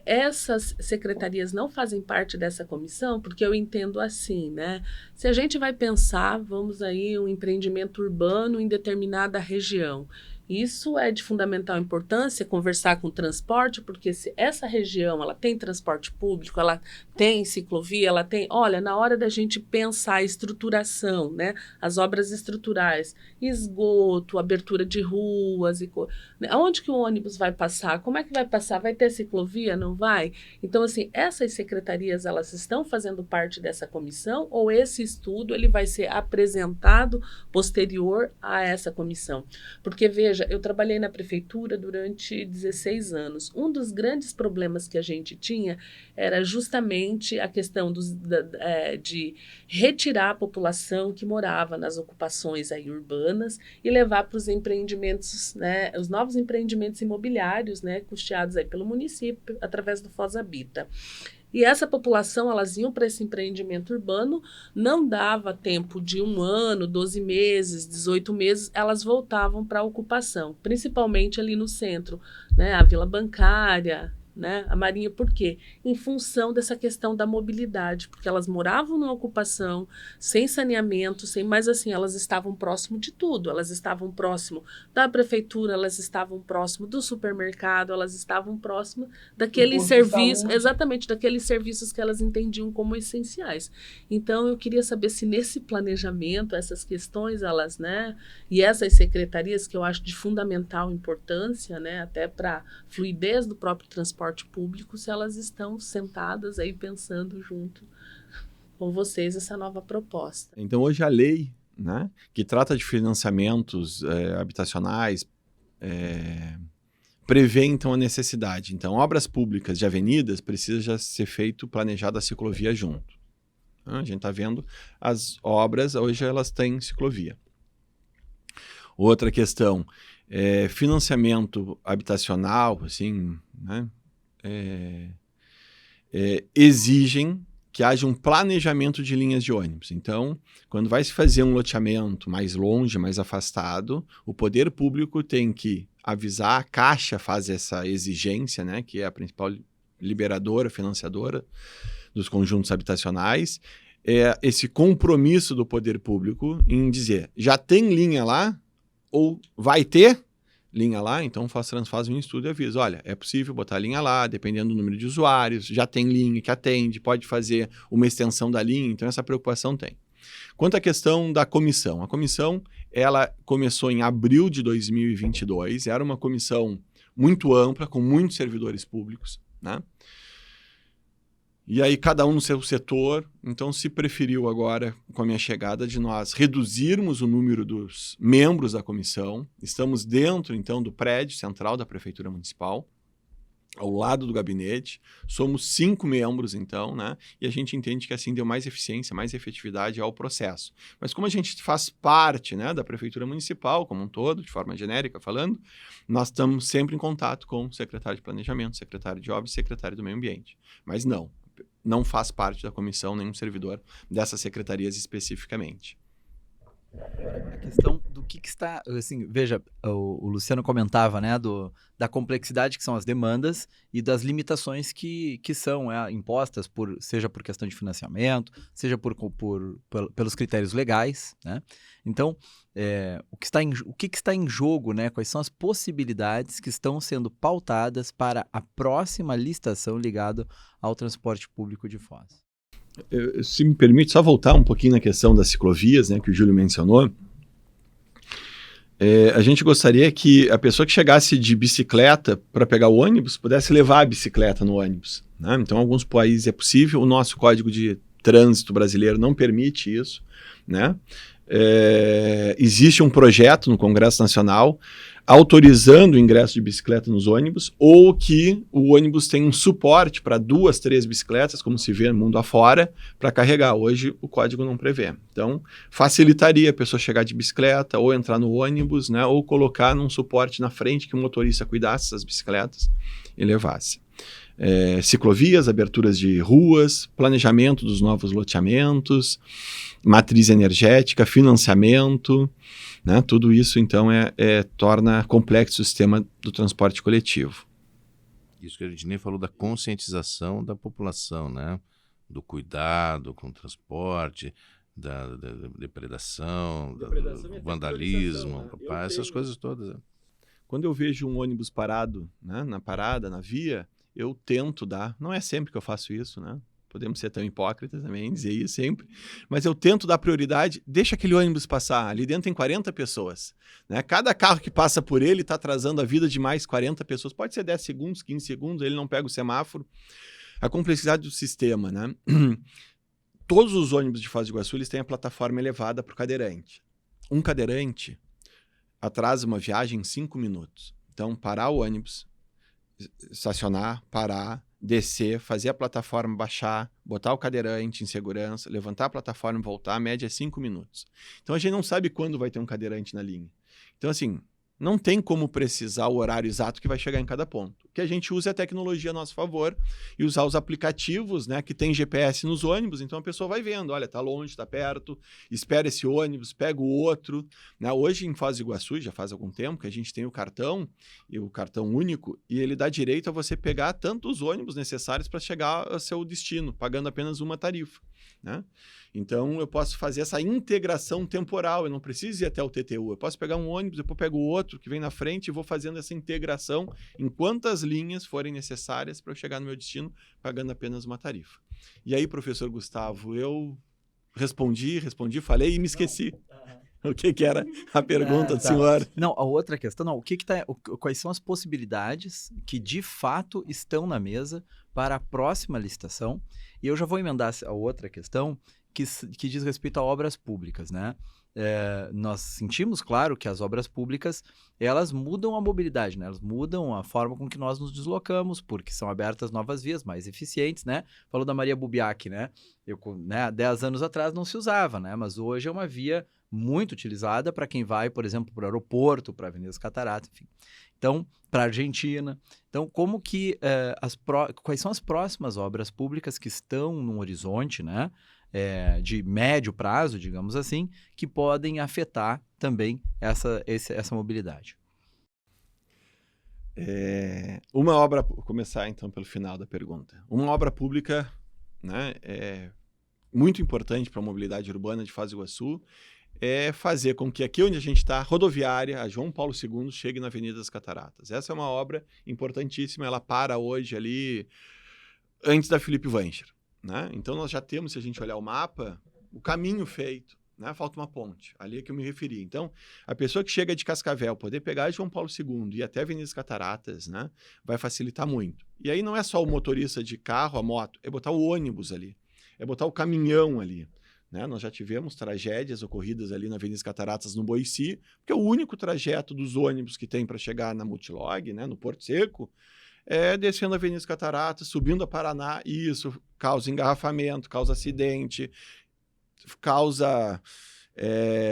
Essas secretarias não fazem parte dessa comissão, porque eu entendo assim, né? Se a gente vai pensar, vamos aí, um empreendimento urbano em determinada região, Isso é de fundamental importância, conversar com o transporte, porque se essa região ela tem transporte público, ela tem ciclovia, ela tem... Olha, na hora da gente pensar a estruturação, né, as obras estruturais, esgoto, abertura de ruas, onde que o ônibus vai passar? Como é que vai passar? Vai ter ciclovia? Não vai? Então, assim, essas secretarias, elas estão fazendo parte dessa comissão ou esse estudo ele vai ser apresentado posterior a essa comissão? Porque, veja, eu trabalhei na prefeitura durante 16 anos. Um dos grandes problemas que a gente tinha era justamente a questão de retirar a população que morava nas ocupações aí urbanas e levar para os empreendimentos, né, os novos empreendimentos imobiliários, né, custeados aí pelo município através do Foz Habita. E essa população, elas iam para esse empreendimento urbano, não dava tempo de 1 ano, 12 meses, 18 meses, elas voltavam para a ocupação, principalmente ali no centro, né, a Vila Bancária, né, a Marinha. Por quê? Em função dessa questão da mobilidade, porque elas moravam numa ocupação, sem saneamento, mas assim, elas estavam próximo de tudo, elas estavam próximo da prefeitura, elas estavam próximo do supermercado, elas estavam próximo daqueles serviços, exatamente, daqueles serviços que elas entendiam como essenciais. Então, eu queria saber se nesse planejamento, essas questões, elas, né, e essas secretarias, que eu acho de fundamental importância, né, até para fluidez do próprio transporte público, se elas estão sentadas aí pensando junto com vocês essa nova proposta. Então, hoje a lei, né, que trata de financiamentos habitacionais, prevê, então, a necessidade. Então, obras públicas de avenidas precisa já ser feito, planejada a ciclovia junto. A gente está vendo as obras, hoje elas têm ciclovia. Outra questão, financiamento habitacional, assim, né, exigem que haja um planejamento de linhas de ônibus. Então, quando vai se fazer um loteamento mais longe, mais afastado, o poder público tem que avisar, a Caixa faz essa exigência, né, que é a principal liberadora, financiadora dos conjuntos habitacionais, esse compromisso do poder público em dizer, já tem linha lá ou vai ter linha lá, então o Faztrans faz um estudo e avisa, olha, é possível botar linha lá, dependendo do número de usuários, já tem linha que atende, pode fazer uma extensão da linha, então essa preocupação tem. Quanto à questão da comissão, a comissão, ela começou em abril de 2022, era uma comissão muito ampla, com muitos servidores públicos, né? E aí cada um no seu setor, então se preferiu agora, com a minha chegada, de nós reduzirmos o número dos membros da comissão. Estamos dentro, então, do prédio central da Prefeitura Municipal, ao lado do gabinete. Somos 5 membros, então, né? E a gente entende que assim deu mais eficiência, mais efetividade ao processo. Mas como a gente faz parte, né, da Prefeitura Municipal, como um todo, de forma genérica falando, nós estamos sempre em contato com o secretário de Planejamento, secretário de Obras e secretário do Meio Ambiente. Mas não faz parte da comissão nenhum servidor dessas secretarias especificamente. A questão do que está... Assim, veja, o Luciano comentava, né, da complexidade que são as demandas e das limitações que são impostas, seja por questão de financiamento, seja pelos critérios legais, né? Então, o que está em jogo, né? Quais são as possibilidades que estão sendo pautadas para a próxima licitação ligada ao transporte público de Foz? Se me permite só voltar um pouquinho na questão das ciclovias, né, que o Júlio mencionou. A gente gostaria que a pessoa que chegasse de bicicleta para pegar o ônibus pudesse levar a bicicleta no ônibus, né? Então, em alguns países é possível, o nosso Código de Trânsito brasileiro não permite isso, né? Existe um projeto no Congresso Nacional autorizando o ingresso de bicicleta nos ônibus, ou que o ônibus tem um suporte para 2, 3 bicicletas, como se vê no mundo afora, para carregar. Hoje o código não prevê. Então, facilitaria a pessoa chegar de bicicleta, ou entrar no ônibus, né, ou colocar num suporte na frente que o motorista cuidasse das bicicletas e levasse. Ciclovias, aberturas de ruas, planejamento dos novos loteamentos, matriz energética, financiamento, né? Tudo isso, então, torna complexo o sistema do transporte coletivo. Isso que a gente nem falou da conscientização da população, né? Do cuidado com o transporte, da depredação, do vandalismo, essas coisas todas. quando eu vejo um ônibus parado, né, na parada, na via, eu tento dar, não é sempre que eu faço isso, né? Podemos ser tão hipócritas também, dizer isso sempre, mas eu tento dar prioridade, deixa aquele ônibus passar, ali dentro tem 40 pessoas, né? Cada carro que passa por ele está atrasando a vida de mais 40 pessoas, pode ser 10 segundos, 15 segundos, ele não pega o semáforo, a complexidade do sistema, né? Todos os ônibus de Foz do Iguaçu, eles têm a plataforma elevada para o cadeirante. Um cadeirante atrasa uma viagem em 5 minutos, então parar o ônibus, estacionar, parar, descer, fazer a plataforma baixar, botar o cadeirante em segurança, levantar a plataforma e voltar, a média é 5 minutos. Então a gente não sabe quando vai ter um cadeirante na linha. Então assim, não tem como precisar o horário exato que vai chegar em cada ponto. O que a gente usa é a tecnologia a nosso favor e usar os aplicativos, né, que tem GPS nos ônibus, então a pessoa vai vendo, olha, tá longe, tá perto, espera esse ônibus, pega o outro. Né? Hoje em Foz do Iguaçu, já faz algum tempo, que a gente tem o cartão único, e ele dá direito a você pegar tanto os ônibus necessários para chegar ao seu destino, pagando apenas uma tarifa. Né? Então eu posso fazer essa integração temporal, eu não preciso ir até o TTU, eu posso pegar um ônibus, depois pego o outro que vem na frente e vou fazendo essa integração em quantas linhas forem necessárias para eu chegar no meu destino, pagando apenas uma tarifa. E aí, professor Gustavo, eu respondi, falei e me esqueci. O que era a pergunta do senhor? Não, a outra questão, não, quais são as possibilidades que de fato estão na mesa para a próxima licitação? E eu já vou emendar a outra questão que diz respeito a obras públicas, né? Nós sentimos, claro, que as obras públicas, elas mudam a mobilidade, né? Elas mudam a forma com que nós nos deslocamos, porque são abertas novas vias mais eficientes, né? Falou da Maria Bubiac, né? Há 10 anos atrás não se usava, né? Mas hoje é uma via muito utilizada para quem vai, por exemplo, para o aeroporto, para a Avenida das Cataratas, enfim. Então, para a Argentina. Então, quais são as próximas obras públicas que estão no horizonte, né? De médio prazo, digamos assim, que podem afetar também essa mobilidade. Uma obra, vou começar então pelo final da pergunta. Uma obra pública, né, muito importante para a mobilidade urbana de Foz do Iguaçu é fazer com que aqui onde a gente está, rodoviária, a João Paulo II, chegue na Avenida das Cataratas. Essa é uma obra importantíssima, ela para hoje ali antes da Felipe Wancher. Né? Então nós já temos, se a gente olhar o mapa, o caminho feito, né? Falta uma ponte, ali é que eu me referi. Então, a pessoa que chega de Cascavel, poder pegar João Paulo II e ir até a Avenida das Cataratas, né? Vai facilitar muito. E aí não é só o motorista de carro, a moto, é botar o ônibus ali, é botar o caminhão ali. Né? Nós já tivemos tragédias ocorridas ali na Avenida das Cataratas, no Boici, porque o único trajeto dos ônibus que tem para chegar na Multilog, né? No Porto Seco, descendo a Avenida das Cataratas, subindo a Paraná, e isso causa engarrafamento, causa acidente, causa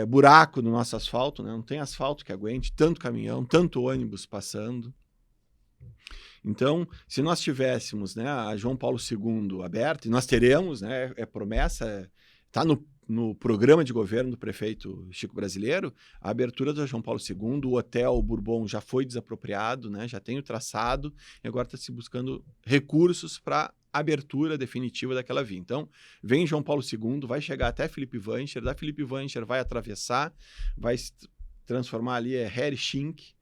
buraco no nosso asfalto, né? Não tem asfalto que aguente tanto caminhão, tanto ônibus passando. Então, se nós tivéssemos, né, a João Paulo II aberta, e nós teremos, né, promessa, está no programa de governo do prefeito Chico Brasileiro, a abertura da João Paulo II, o Hotel Bourbon já foi desapropriado, né, já tem o traçado, e agora está se buscando recursos para abertura definitiva daquela via. Então, vem João Paulo II, vai chegar até Felipe Wancher, da Felipe Wancher vai atravessar, vai se transformar ali, Harry Schink,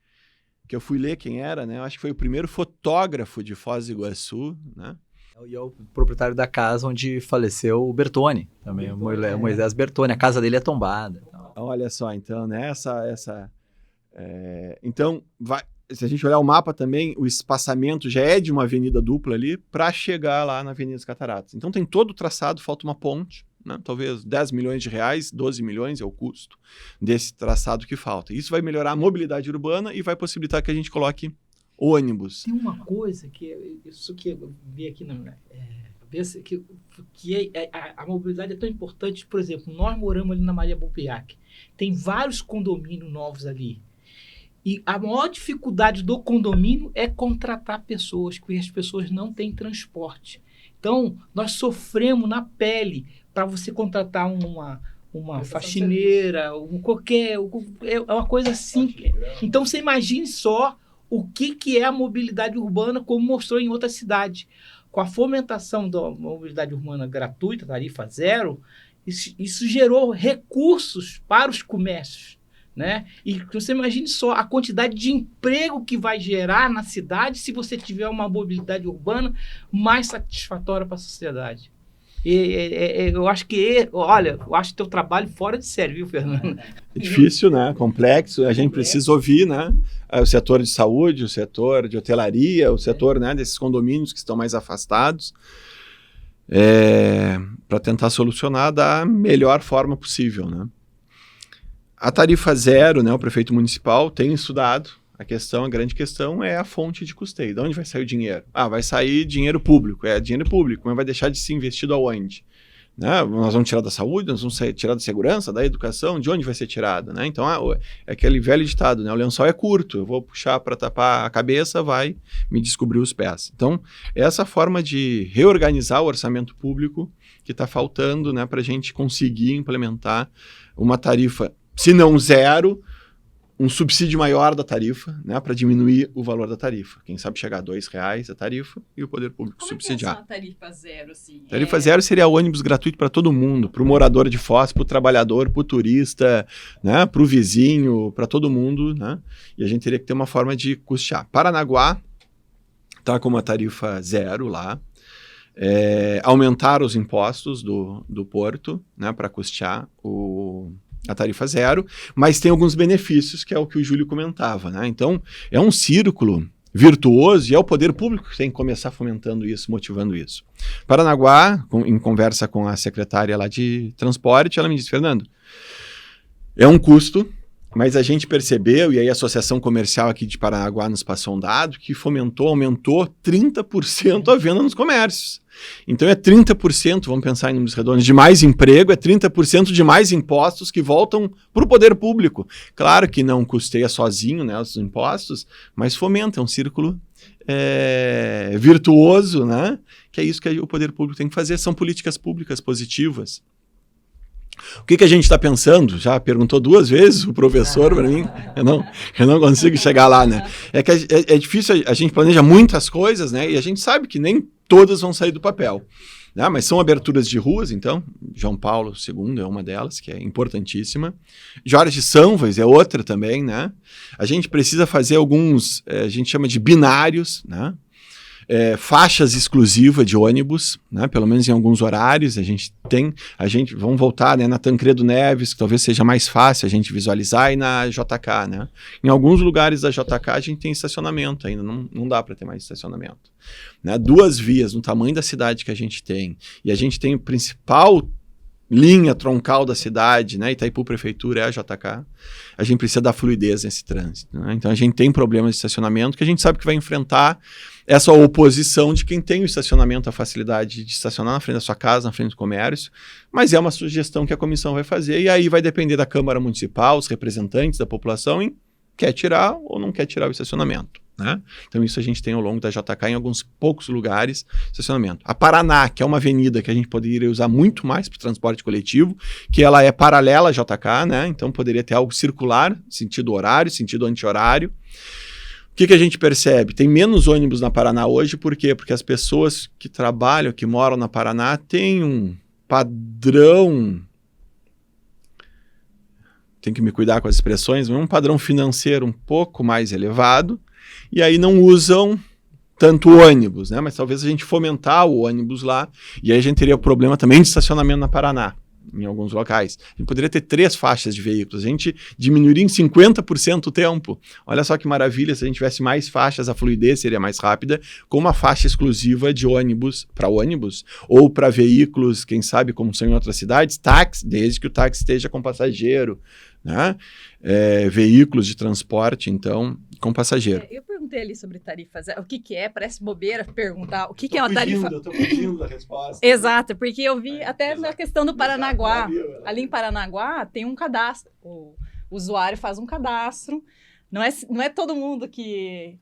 que eu fui ler quem era, né, eu acho que foi o primeiro fotógrafo de Foz do Iguaçu, né, e é o proprietário da casa onde faleceu o Bertone, também, o Moisés Bertone, a casa dele é tombada. Olha só, então, né, então, se a gente olhar o mapa também, o espaçamento já é de uma avenida dupla ali para chegar lá na Avenida das Cataratas. Então tem todo o traçado, falta uma ponte, né, talvez 10 milhões de reais, 12 milhões é o custo desse traçado que falta. Isso vai melhorar a mobilidade urbana e vai possibilitar que a gente coloque ônibus. Tem uma coisa que isso que eu vi aqui a mobilidade é tão importante. Por exemplo, nós moramos ali na Maria Bubiac, tem vários condomínios novos ali, e a maior dificuldade do condomínio é contratar pessoas, porque as pessoas não têm transporte. Então, nós sofremos na pele para você contratar uma faxineira, é uma coisa assim. Então, você imagine só o que é a mobilidade urbana, como mostrou em outras cidades. Com a fomentação da mobilidade urbana gratuita, tarifa zero, isso gerou recursos para os comércios. né? E você imagine só a quantidade de emprego que vai gerar na cidade se você tiver uma mobilidade urbana mais satisfatória para a sociedade. Eu acho que, olha, eu acho teu trabalho fora de série, viu, Fernando? É difícil, né? Complexo. A gente precisa ouvir, né? O setor de saúde, o setor de hotelaria, o setor, né, desses condomínios que estão mais afastados, para tentar solucionar da melhor forma possível, né? A tarifa zero, né? O prefeito municipal tem estudado. A grande questão é a fonte de custeio. De onde vai sair o dinheiro? Vai sair dinheiro público. É dinheiro público, mas vai deixar de ser investido aonde? Né? Nós vamos tirar da saúde, nós vamos tirar da segurança, da educação, de onde vai ser tirado? Né? Então, é aquele velho ditado, né? O lençol é curto, eu vou puxar para tapar a cabeça, vai me descobrir os pés. Então, essa forma de reorganizar o orçamento público que está faltando, né, para a gente conseguir implementar uma tarifa, se não zero, um subsídio maior da tarifa, né, para diminuir o valor da tarifa. Quem sabe chegar a R$2 a tarifa e o poder público subsidiar. Como é que é essa tarifa zero? Assim? Tarifa zero seria ônibus gratuito para todo mundo, para o morador de Foz, para o trabalhador, para o turista, né, para o vizinho, para todo mundo, né? E a gente teria que ter uma forma de custear. Paranaguá está com uma tarifa zero lá. Aumentar os impostos do porto, né, para custear a tarifa zero, mas tem alguns benefícios, que é o que o Júlio comentava, né? Então, é um círculo virtuoso e é o poder público que tem que começar fomentando isso, motivando isso. Paranaguá, em conversa com a secretária lá de transporte, ela me disse, Fernando, é um custo, mas a gente percebeu, e aí a Associação Comercial aqui de Paranaguá nos passou um dado, que aumentou 30% a venda nos comércios. Então é 30%, vamos pensar em números redondos, de mais emprego, é 30% de mais impostos que voltam para o poder público. Claro que não custeia sozinho, né, os impostos, mas fomenta, é um círculo virtuoso, né, que é isso que o poder público tem que fazer, são políticas públicas positivas. O que a gente está pensando? Já perguntou 2 vezes o professor para mim, eu não consigo chegar lá, né? É que é difícil, a gente planeja muitas coisas, né? E a gente sabe que nem todas vão sair do papel, né? Mas são aberturas de ruas, então, João Paulo II é uma delas, que é importantíssima. Jorge Sanvas é outra também, né? A gente precisa fazer alguns, a gente chama de binários, né? Faixas exclusivas de ônibus, né? Pelo menos em alguns horários, vamos voltar, né, na Tancredo Neves, que talvez seja mais fácil a gente visualizar, e na JK, né? Em alguns lugares da JK a gente tem estacionamento ainda, não dá para ter mais estacionamento, né? 2 vias no tamanho da cidade que a gente tem, e a gente tem o principal linha troncal da cidade, né? Itaipu Prefeitura é a JK, a gente precisa dar fluidez nesse trânsito, né? Então a gente tem problemas de estacionamento que a gente sabe que vai enfrentar essa oposição de quem tem o estacionamento, a facilidade de estacionar na frente da sua casa, na frente do comércio, mas é uma sugestão que a comissão vai fazer, e aí vai depender da Câmara Municipal, os representantes da população, em quer tirar ou não quer tirar o estacionamento, né? Então isso a gente tem ao longo da JK em alguns poucos lugares, estacionamento. A Paraná, que é uma avenida que a gente poderia usar muito mais para o transporte coletivo, que ela é paralela à JK, né? Então poderia ter algo circular, sentido horário, sentido anti-horário. O que a gente percebe? Tem menos ônibus na Paraná hoje, por quê? Porque as pessoas que trabalham, que moram na Paraná, têm um padrão, tem que me cuidar com as expressões, mas um padrão financeiro um pouco mais elevado, e aí não usam tanto ônibus, né? Mas talvez a gente fomentar o ônibus lá, e aí a gente teria o problema também de estacionamento na Paraná, em alguns locais. A gente poderia ter 3 faixas de veículos, a gente diminuiria em 50% o tempo. Olha só que maravilha, se a gente tivesse mais faixas, a fluidez seria mais rápida, com uma faixa exclusiva de ônibus, ou para veículos, quem sabe, como são em outras cidades, táxi, desde que o táxi esteja com passageiro, né? Veículos de transporte, então, com passageiro. Eu perguntei ali sobre tarifa zero. O que é? Parece bobeira perguntar o que é uma tarifa. Eu tô fugindo da resposta. Exato, porque eu vi até na questão do Paranaguá. Ali em Paranaguá tem um cadastro. O usuário faz um cadastro. Não é todo mundo que...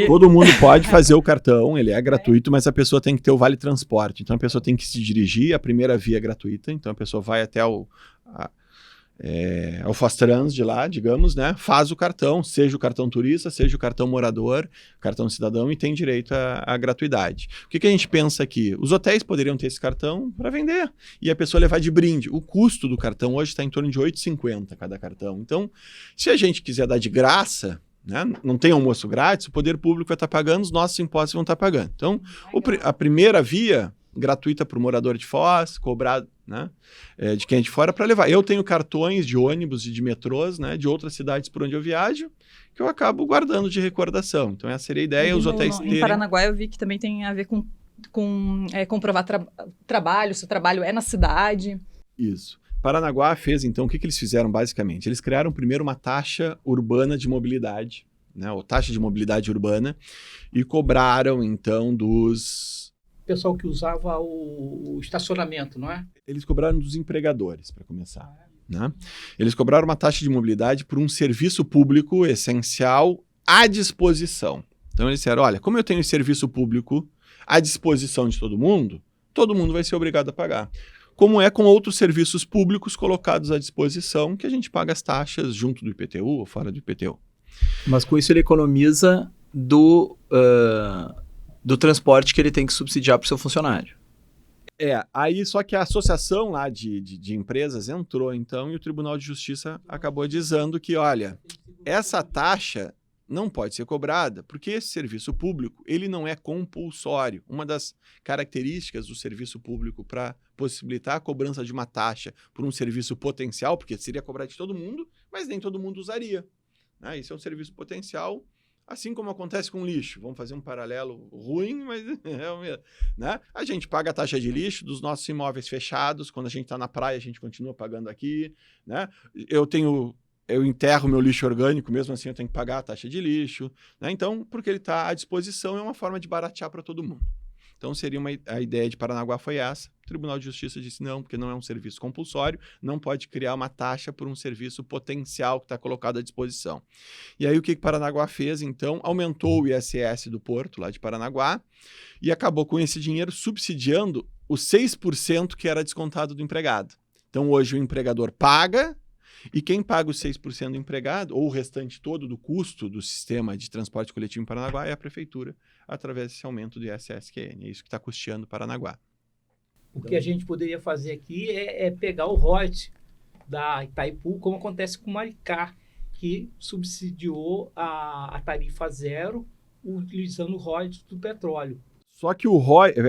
Todo mundo pode fazer o cartão, ele é gratuito, mas a pessoa tem que ter o Vale Transporte. Então a pessoa tem que se dirigir, a primeira via é gratuita, então a pessoa vai até o Fostrans de lá, digamos, né, faz o cartão, seja o cartão turista, seja o cartão morador, cartão cidadão, e tem direito à gratuidade. O que a gente pensa aqui? Os hotéis poderiam ter esse cartão para vender e a pessoa levar de brinde. O custo do cartão hoje está em torno de R$ 8,50 cada cartão. Então, se a gente quiser dar de graça, né, não tem almoço grátis, o poder público vai estar pagando, os nossos impostos vão estar pagando. Então, a primeira via gratuita para o morador de Foz, cobrado, né, de quem é de fora para levar. Eu tenho cartões de ônibus e de metrôs, né, de outras cidades por onde eu viajo, que eu acabo guardando de recordação. Então essa seria a ideia, os hotéis terem... Em Paranaguá eu vi que também tem a ver com comprovar trabalho, se o trabalho é na cidade. Isso. Paranaguá fez, então, o que eles fizeram basicamente? Eles criaram primeiro uma taxa urbana de mobilidade, né, ou taxa de mobilidade urbana, e cobraram, então, dos... Pessoal que usava o estacionamento, não é? Eles cobraram dos empregadores, para começar. Né? Eles cobraram uma taxa de mobilidade por um serviço público essencial à disposição. Então eles disseram, olha, como eu tenho esse serviço público à disposição de todo mundo vai ser obrigado a pagar. Como é com outros serviços públicos colocados à disposição, que a gente paga as taxas junto do IPTU ou fora do IPTU. Mas com isso ele economiza do transporte que ele tem que subsidiar para o seu funcionário. Aí só que a associação lá de empresas entrou, então, e o Tribunal de Justiça acabou dizendo que, olha, essa taxa não pode ser cobrada, porque esse serviço público, ele não é compulsório. Uma das características do serviço público para possibilitar a cobrança de uma taxa por um serviço potencial, porque seria cobrado de todo mundo, mas nem todo mundo usaria. Né? Isso é um serviço potencial, assim como acontece com lixo. Vamos fazer um paralelo ruim, mas é o mesmo. Né? A gente paga a taxa de lixo dos nossos imóveis fechados. Quando a gente está na praia, a gente continua pagando aqui. Né? Eu enterro meu lixo orgânico, mesmo assim eu tenho que pagar a taxa de lixo. Né? Então, porque ele está à disposição, é uma forma de baratear para todo mundo. Então, a ideia de Paranaguá foi essa. O Tribunal de Justiça disse não, porque não é um serviço compulsório, não pode criar uma taxa por um serviço potencial que está colocado à disposição. E aí, o que Paranaguá fez, então? Aumentou o ISS do porto, lá de Paranaguá, e acabou com esse dinheiro subsidiando os 6% que era descontado do empregado. Então, hoje o empregador paga, e quem paga os 6% do empregado, ou o restante todo do custo do sistema de transporte coletivo em Paranaguá, é a prefeitura, através desse aumento do ISS-QN. É isso que está custeando Paranaguá. O que a gente poderia fazer aqui é pegar o ROIT da Itaipu, como acontece com o Maricá, que subsidiou a tarifa zero utilizando o ROIT do petróleo. Só que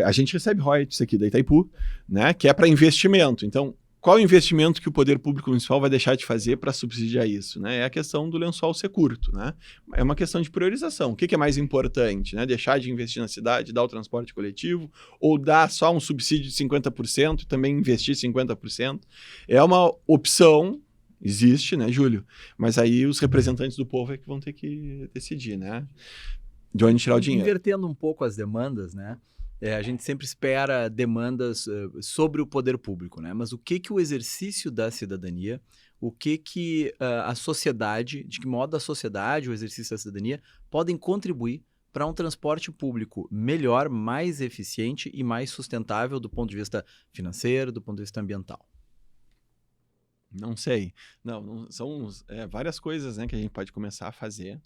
a gente recebe royalties aqui da Itaipu, né, que é para investimento. Então, qual o investimento que o poder público municipal vai deixar de fazer para subsidiar isso? Né? É a questão do lençol ser curto. Né? É uma questão de priorização. O que é mais importante? Né? Deixar de investir na cidade, dar o transporte coletivo, ou dar só um subsídio de 50% e também investir 50%? É uma opção, existe, né, Júlio? Mas aí os representantes do povo é que vão ter que decidir, né? De onde tirar o dinheiro. Invertendo um pouco as demandas, né? A gente sempre espera demandas sobre o poder público, né? Mas o que o exercício da cidadania, o que a sociedade, de que modo a sociedade, o exercício da cidadania, podem contribuir para um transporte público melhor, mais eficiente e mais sustentável do ponto de vista financeiro, do ponto de vista ambiental? Não sei. Não são várias coisas, né, que a gente pode começar a fazer,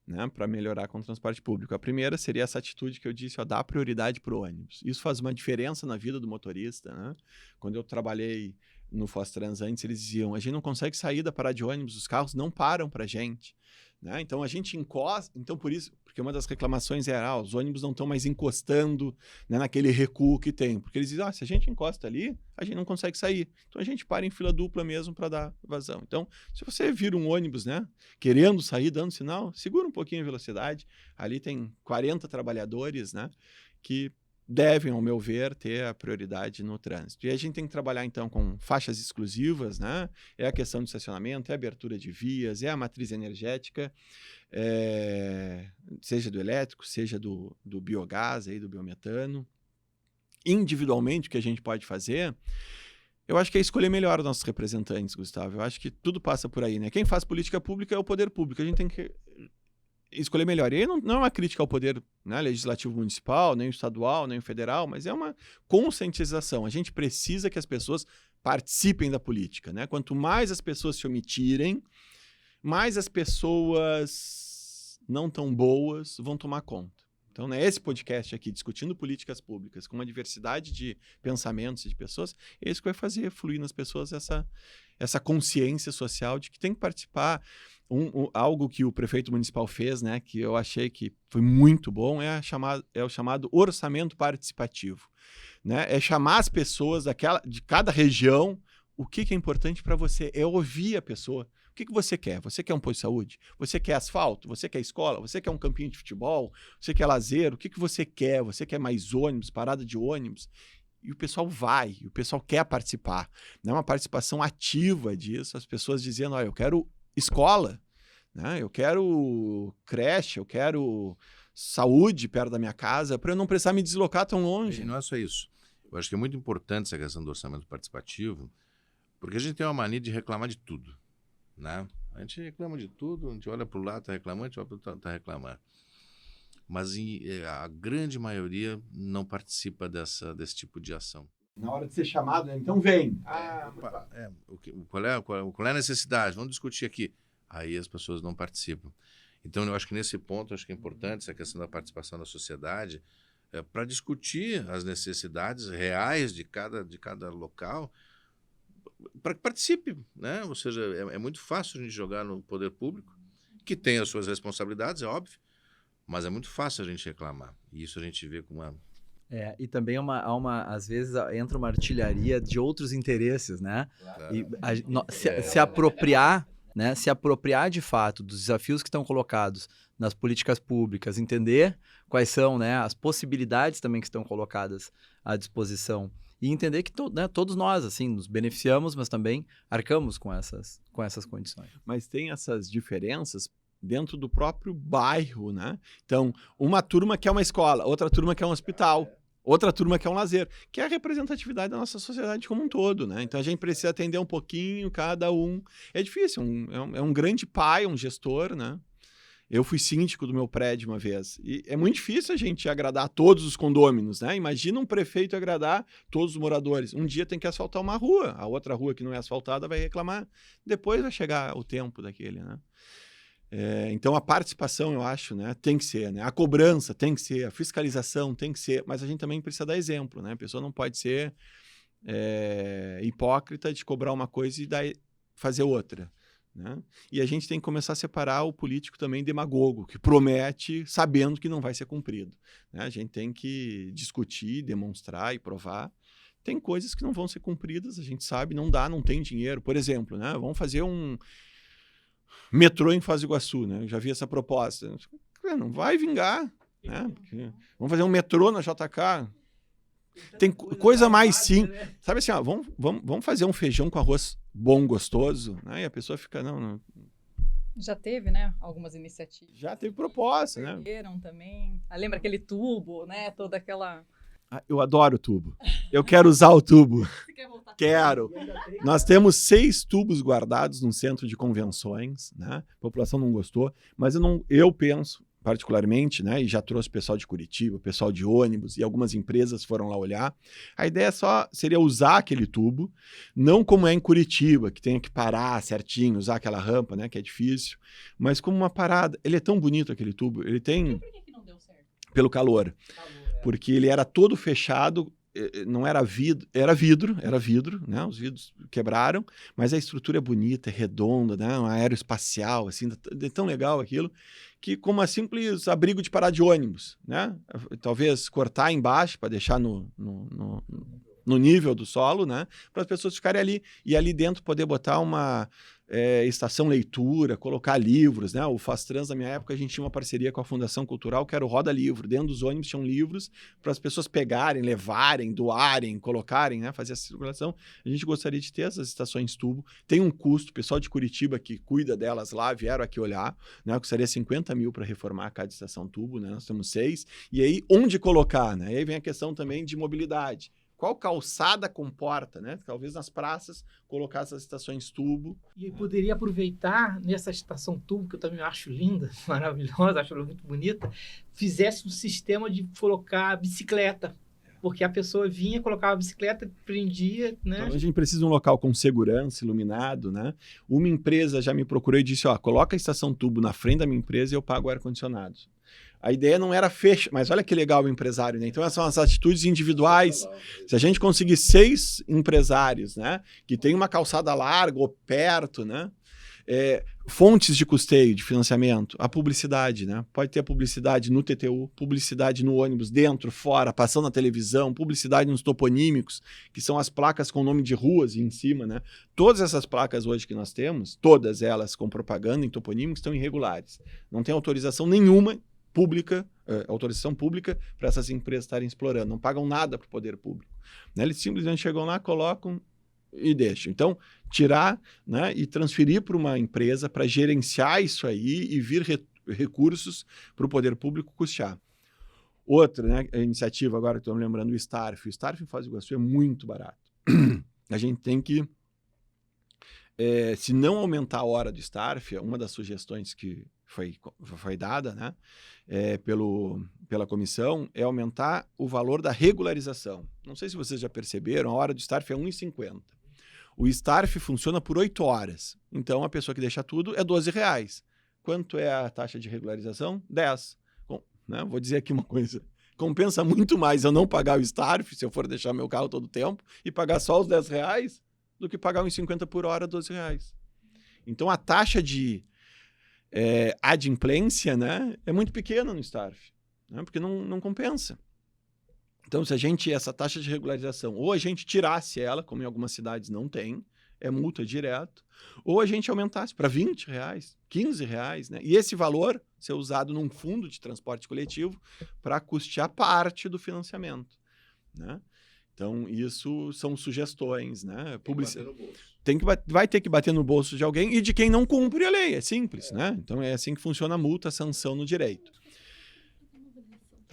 né, para melhorar com o transporte público. A primeira seria essa atitude que eu disse, dar prioridade para o ônibus. Isso faz uma diferença na vida do motorista. Né? Quando eu trabalhei no Fostrans antes, eles diziam, a gente não consegue sair da parada de ônibus, os carros não param para a gente. Né? Então a gente encosta, então por isso, porque uma das reclamações era, os ônibus não estão mais encostando, né, naquele recuo que tem, porque eles dizem, se a gente encosta ali, a gente não consegue sair, então a gente para em fila dupla mesmo para dar vazão. Então, se você vira um ônibus, né, querendo sair, dando sinal, segura um pouquinho a velocidade, ali tem 40 trabalhadores, né, que devem, ao meu ver, ter a prioridade no trânsito. E a gente tem que trabalhar, então, com faixas exclusivas, né? É a questão do estacionamento, é a abertura de vias, é a matriz energética, seja do elétrico, seja do biogás, aí, do biometano. Individualmente, o que a gente pode fazer, eu acho que é escolher melhor os nossos representantes, Gustavo. Eu acho que tudo passa por aí, né? Quem faz política pública é o poder público. A gente tem que escolher melhor. E aí não é uma crítica ao poder, né, legislativo municipal, nem o estadual, nem o federal, mas é uma conscientização. A gente precisa que as pessoas participem da política, né? Quanto mais as pessoas se omitirem, mais as pessoas não tão boas vão tomar conta. Então, né, esse podcast aqui, discutindo políticas públicas, com uma diversidade de pensamentos e de pessoas, é isso que vai fazer fluir nas pessoas essa consciência social de que tem que participar. Algo que o prefeito municipal fez, né, que eu achei que foi muito bom, é o chamado orçamento participativo. Né? É chamar as pessoas de cada região. O que é importante para você é ouvir a pessoa. O que você quer? Você quer um posto de saúde? Você quer asfalto? Você quer escola? Você quer um campinho de futebol? Você quer lazer? O que você quer? Você quer mais ônibus, parada de ônibus? E o pessoal vai, o pessoal quer participar. Não é uma participação ativa disso, as pessoas dizendo, eu quero escola, né? Eu quero creche, eu quero saúde perto da minha casa, para eu não precisar me deslocar tão longe. E não é só isso. Eu acho que é muito importante essa questão do orçamento participativo, porque a gente tem uma mania de reclamar de tudo. Né? A gente reclama de tudo, a gente olha para o lado, está reclamando, a gente olha para o outro, está reclamando. Mas a grande maioria não participa desse tipo de ação. Na hora de ser chamado, né? Então vem. Qual é a necessidade? Vamos discutir aqui. Aí as pessoas não participam. Então, eu acho que nesse ponto, acho que é importante essa questão da participação da sociedade para discutir as necessidades reais de cada local, para que participe, né? Ou seja, é muito fácil a gente jogar no poder público, que tem as suas responsabilidades, é óbvio, mas é muito fácil a gente reclamar. E isso a gente vê com uma... E também às vezes entra uma artilharia de outros interesses, né? Claro. E se apropriar, né? Se apropriar de fato dos desafios que estão colocados nas políticas públicas, entender quais são, né, as possibilidades também que estão colocadas à disposição. E entender que todos nós, assim, nos beneficiamos, mas também arcamos com essas condições. Mas tem essas diferenças dentro do próprio bairro, né? Então, uma turma quer uma escola, outra turma quer um hospital, outra turma quer um lazer, que é a representatividade da nossa sociedade como um todo, né? Então, a gente precisa atender um pouquinho cada um. É difícil, é um grande pai, um gestor, né? Eu fui síndico do meu prédio uma vez. E é muito difícil a gente agradar todos os condôminos, né? Imagina um prefeito agradar todos os moradores. Um dia tem que asfaltar uma rua, a outra rua que não é asfaltada vai reclamar. Depois vai chegar o tempo daquele, né? Então, a participação, eu acho, né, tem que ser, né? A cobrança tem que ser, a fiscalização tem que ser, mas a gente também precisa dar exemplo, né? A pessoa não pode ser hipócrita de cobrar uma coisa e fazer outra. Né? E a gente tem que começar a separar o político também demagogo, que promete sabendo que não vai ser cumprido. Né? A gente tem que discutir, demonstrar e provar. Tem coisas que não vão ser cumpridas, a gente sabe, não tem dinheiro. Por exemplo, né? Vamos fazer um metrô em Foz do Iguaçu, né? Eu já vi essa proposta. Não vai vingar. Né? Vamos fazer um metrô na JK. Tem coisa mais simples. Sabe assim, vamos fazer um feijão com arroz bom, gostoso, né? E a pessoa fica, não. Já teve, né? Algumas iniciativas. Já teve proposta, né? Perderam também. Lembra aquele tubo, né? Toda aquela... Eu adoro tubo. Eu quero usar o tubo. Você quer voltar? Quero. Nós temos 6 tubos guardados num centro de convenções, né? A população não gostou, mas eu penso, particularmente, né, e já trouxe o pessoal de Curitiba, o pessoal de ônibus e algumas empresas foram lá olhar. A ideia seria usar aquele tubo, não como é em Curitiba, que tem que parar certinho, usar aquela rampa, né, que é difícil, mas como uma parada. Ele é tão bonito aquele tubo, ele tem... Por que não deu certo? Pelo calor. Porque ele era todo fechado, não era vidro, era vidro, né? Os vidros quebraram, mas a estrutura é bonita, é redonda, né? Um aeroespacial, assim, é tão legal aquilo, que como um simples abrigo de parar de ônibus, né? Talvez cortar embaixo para deixar no nível do solo, né? Para as pessoas ficarem ali. E ali dentro poder botar uma estação leitura, colocar livros, né? O Faz-Trans, na minha época, a gente tinha uma parceria com a Fundação Cultural, que era o Roda Livro. Dentro dos ônibus tinham livros para as pessoas pegarem, levarem, doarem, colocarem, né? Fazer essa circulação. A gente gostaria de ter essas estações tubo. Tem um custo, o pessoal de Curitiba que cuida delas lá vieram aqui olhar, né? Custaria 50 mil para reformar cada estação tubo, né? Nós temos 6. E aí, onde colocar, né? E aí vem a questão também de mobilidade. Qual calçada comporta, né? Talvez nas praças colocar essas estações tubo. E poderia aproveitar nessa estação tubo, que eu também acho linda, maravilhosa, acho ela muito bonita, fizesse um sistema de colocar bicicleta. Porque a pessoa vinha, colocava a bicicleta, prendia, né? Então, a gente precisa de um local com segurança, iluminado, né? Uma empresa já me procurou e disse, ó, coloca a estação tubo na frente da minha empresa e eu pago o ar-condicionado. A ideia não era fechar, mas olha que legal o empresário, né? Então, essas são as atitudes individuais. Se a gente conseguir 6 empresários, né? Que tem uma calçada larga ou perto, né? Fontes de custeio, de financiamento, a publicidade, né? Pode ter a publicidade no TTU, publicidade no ônibus, dentro, fora, passando na televisão, publicidade nos toponímicos, que são as placas com nome de ruas em cima, né? Todas essas placas hoje que nós temos, todas elas com propaganda em toponímicos, estão irregulares. Não tem autorização nenhuma pública, autorização pública para essas empresas estarem explorando. Não pagam nada para o poder público. Né? Eles simplesmente chegam lá, colocam e deixam. Então, tirar, né, e transferir para uma empresa para gerenciar isso aí e vir recursos para o poder público custear. Outra, né, a iniciativa agora que estou me lembrando, o Starf. O Starf em Foz do Iguaçu é muito barato. A gente tem que, se não aumentar a hora do Starf, uma das sugestões que foi dada, né, pela comissão, é aumentar o valor da regularização. Não sei se vocês já perceberam, a hora do Starf é R$ 1,50. O Starf funciona por 8 horas. Então, a pessoa que deixa tudo é R$12. Quanto é a taxa de regularização? 10. Bom, né, vou dizer aqui uma coisa. Compensa muito mais eu não pagar o Starf, se eu for deixar meu carro todo o tempo, e pagar só os R$10, do que pagar R$1,50 por hora, R$12. Então, a taxa de adimplência, né, é muito pequena no Starf, né, porque não compensa. Então, se essa taxa de regularização, ou a gente tirasse ela, como em algumas cidades não tem, é multa direto, ou a gente aumentasse para R$20, R$15, né, e esse valor ser usado num fundo de transporte coletivo para custear parte do financiamento, né? Então, isso são sugestões, né? Vai ter que bater no bolso de alguém e de quem não cumpre a lei, é simples, né? Então, é assim que funciona a multa, a sanção no direito.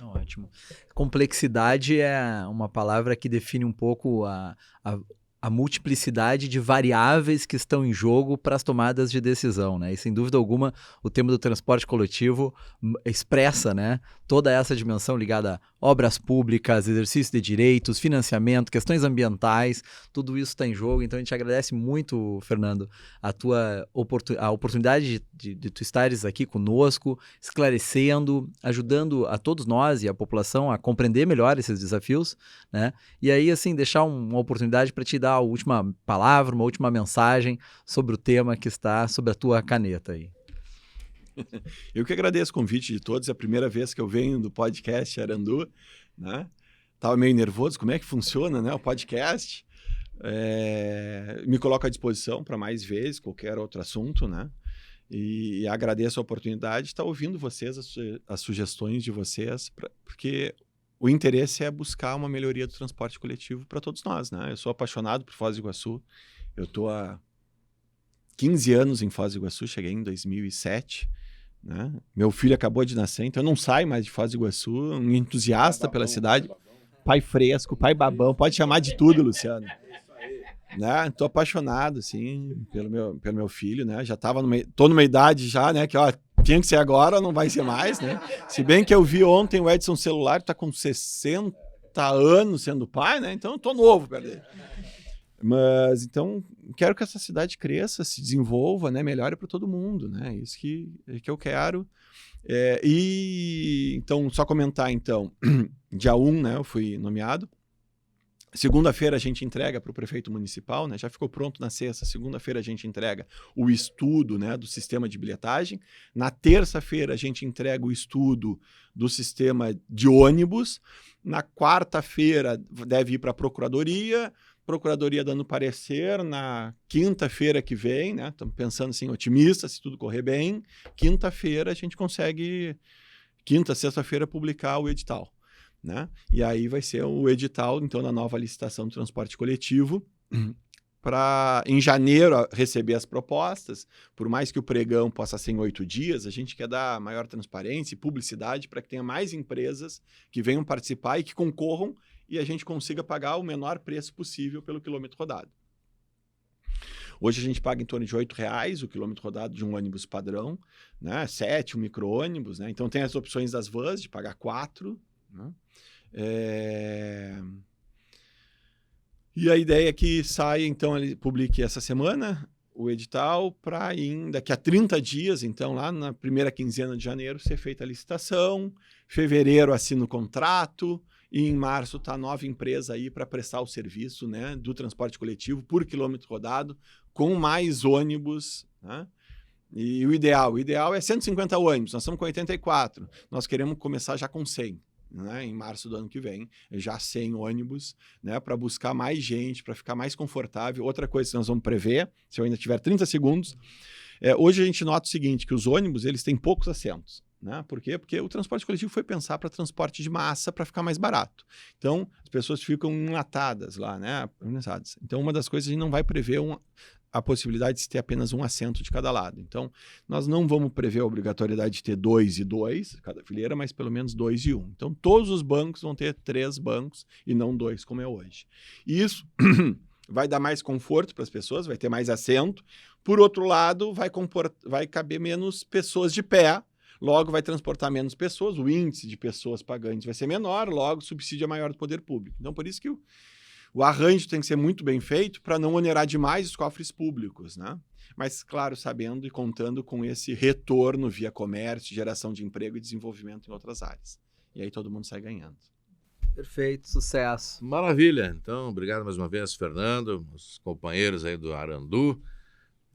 Ótimo. Complexidade é uma palavra que define um pouco a multiplicidade de variáveis que estão em jogo para as tomadas de decisão, né? E sem dúvida alguma, o tema do transporte coletivo expressa, né, toda essa dimensão ligada a obras públicas, exercício de direitos, financiamento, questões ambientais, tudo isso está em jogo. Então a gente agradece muito, Fernando, a oportunidade de tu estares aqui conosco, esclarecendo, ajudando a todos nós e a população a compreender melhor esses desafios, né? E aí, assim, deixar uma oportunidade para te dar a última palavra, uma última mensagem sobre o tema que está sobre a tua caneta aí. Eu que agradeço o convite de todos, é a primeira vez que eu venho do podcast Arandu, né? Tava meio nervoso, como é que funciona, né, o podcast? Me coloco à disposição para mais vezes, qualquer outro assunto, né? E agradeço a oportunidade de estar ouvindo vocês, as sugestões de vocês, porque o interesse é buscar uma melhoria do transporte coletivo para todos nós, né? Eu sou apaixonado por Foz do Iguaçu. Eu estou há 15 anos em Foz do Iguaçu, cheguei em 2007, né? Meu filho acabou de nascer, então eu não saio mais de Foz do Iguaçu, um entusiasta pela cidade. Pai fresco, pai babão, pode chamar de tudo, Luciano. Né? Tô apaixonado, assim, pelo meu filho, né? Já tô numa idade já, né? Que, ó, tinha que ser agora, não vai ser mais, né? Se bem que eu vi ontem o Edson Celular, tá com 60 anos sendo pai, né? Então eu tô novo perto dele. Mas, então, quero que essa cidade cresça, se desenvolva, né? Melhore para todo mundo, né? Isso que eu quero. Então, só comentar, então, dia 1, né? Eu fui nomeado. Segunda-feira a gente entrega para o prefeito municipal, né? Já ficou pronto na sexta. Segunda-feira a gente entrega o estudo, né, do sistema de bilhetagem. Na terça-feira a gente entrega o estudo do sistema de ônibus. Na quarta-feira deve ir para a procuradoria dando parecer. Na quinta-feira que vem, né? Estamos pensando assim, otimista, se tudo correr bem. Quinta-feira a gente consegue, sexta-feira, publicar o edital. Né? E aí vai ser o edital, então, da nova licitação do transporte coletivo, para, em janeiro, receber as propostas. Por mais que o pregão possa ser em 8 dias, a gente quer dar maior transparência e publicidade para que tenha mais empresas que venham participar e que concorram e a gente consiga pagar o menor preço possível pelo quilômetro rodado. Hoje a gente paga em torno de R$8 o quilômetro rodado de um ônibus padrão, né? 7, um micro-ônibus, né? Então tem as opções das vans de pagar 4, né? E a ideia é que saia, então, ele publique essa semana o edital para daqui a 30 dias, então, lá na primeira quinzena de janeiro, ser feita a licitação, fevereiro assina o contrato, e em março está a nova empresa aí para prestar o serviço, né, do transporte coletivo por quilômetro rodado, com mais ônibus, né? E o ideal é 150 ônibus, nós estamos com 84, nós queremos começar já com 100. Né, em março do ano que vem, já 100 ônibus, né, para buscar mais gente, para ficar mais confortável. Outra coisa que nós vamos prever, se eu ainda tiver 30 segundos, hoje a gente nota o seguinte, que os ônibus eles têm poucos assentos. Né? Por quê? Porque o transporte coletivo foi pensar para transporte de massa para ficar mais barato. Então, as pessoas ficam enlatadas lá, né? Então, uma das coisas a gente não vai prever a possibilidade de se ter apenas um assento de cada lado. Então, nós não vamos prever a obrigatoriedade de ter 2 e 2, cada fileira, mas pelo menos 2 e 1. Então, todos os bancos vão ter 3 bancos e não 2, como é hoje. E isso vai dar mais conforto para as pessoas, vai ter mais assento. Por outro lado, vai caber menos pessoas de pé, logo vai transportar menos pessoas, o índice de pessoas pagantes vai ser menor, logo o subsídio é maior do poder público. Então, por isso que o arranjo tem que ser muito bem feito para não onerar demais os cofres públicos, né? Mas, claro, sabendo e contando com esse retorno via comércio, geração de emprego e desenvolvimento em outras áreas. E aí todo mundo sai ganhando. Perfeito, sucesso. Maravilha. Então, obrigado mais uma vez, Fernando, os companheiros aí do Arandu.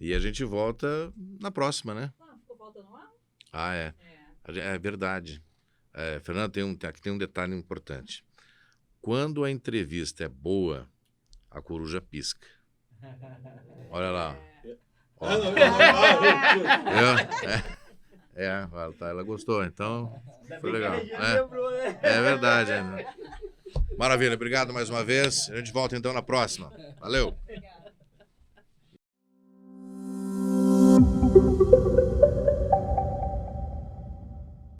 E a gente volta na próxima, né? Ficou faltando lá? É verdade. Fernando, aqui tem um detalhe importante. Quando a entrevista é boa, a coruja pisca. Olha lá. Ela gostou, então foi legal. É verdade. Maravilha, obrigado mais uma vez. A gente volta então na próxima. Valeu.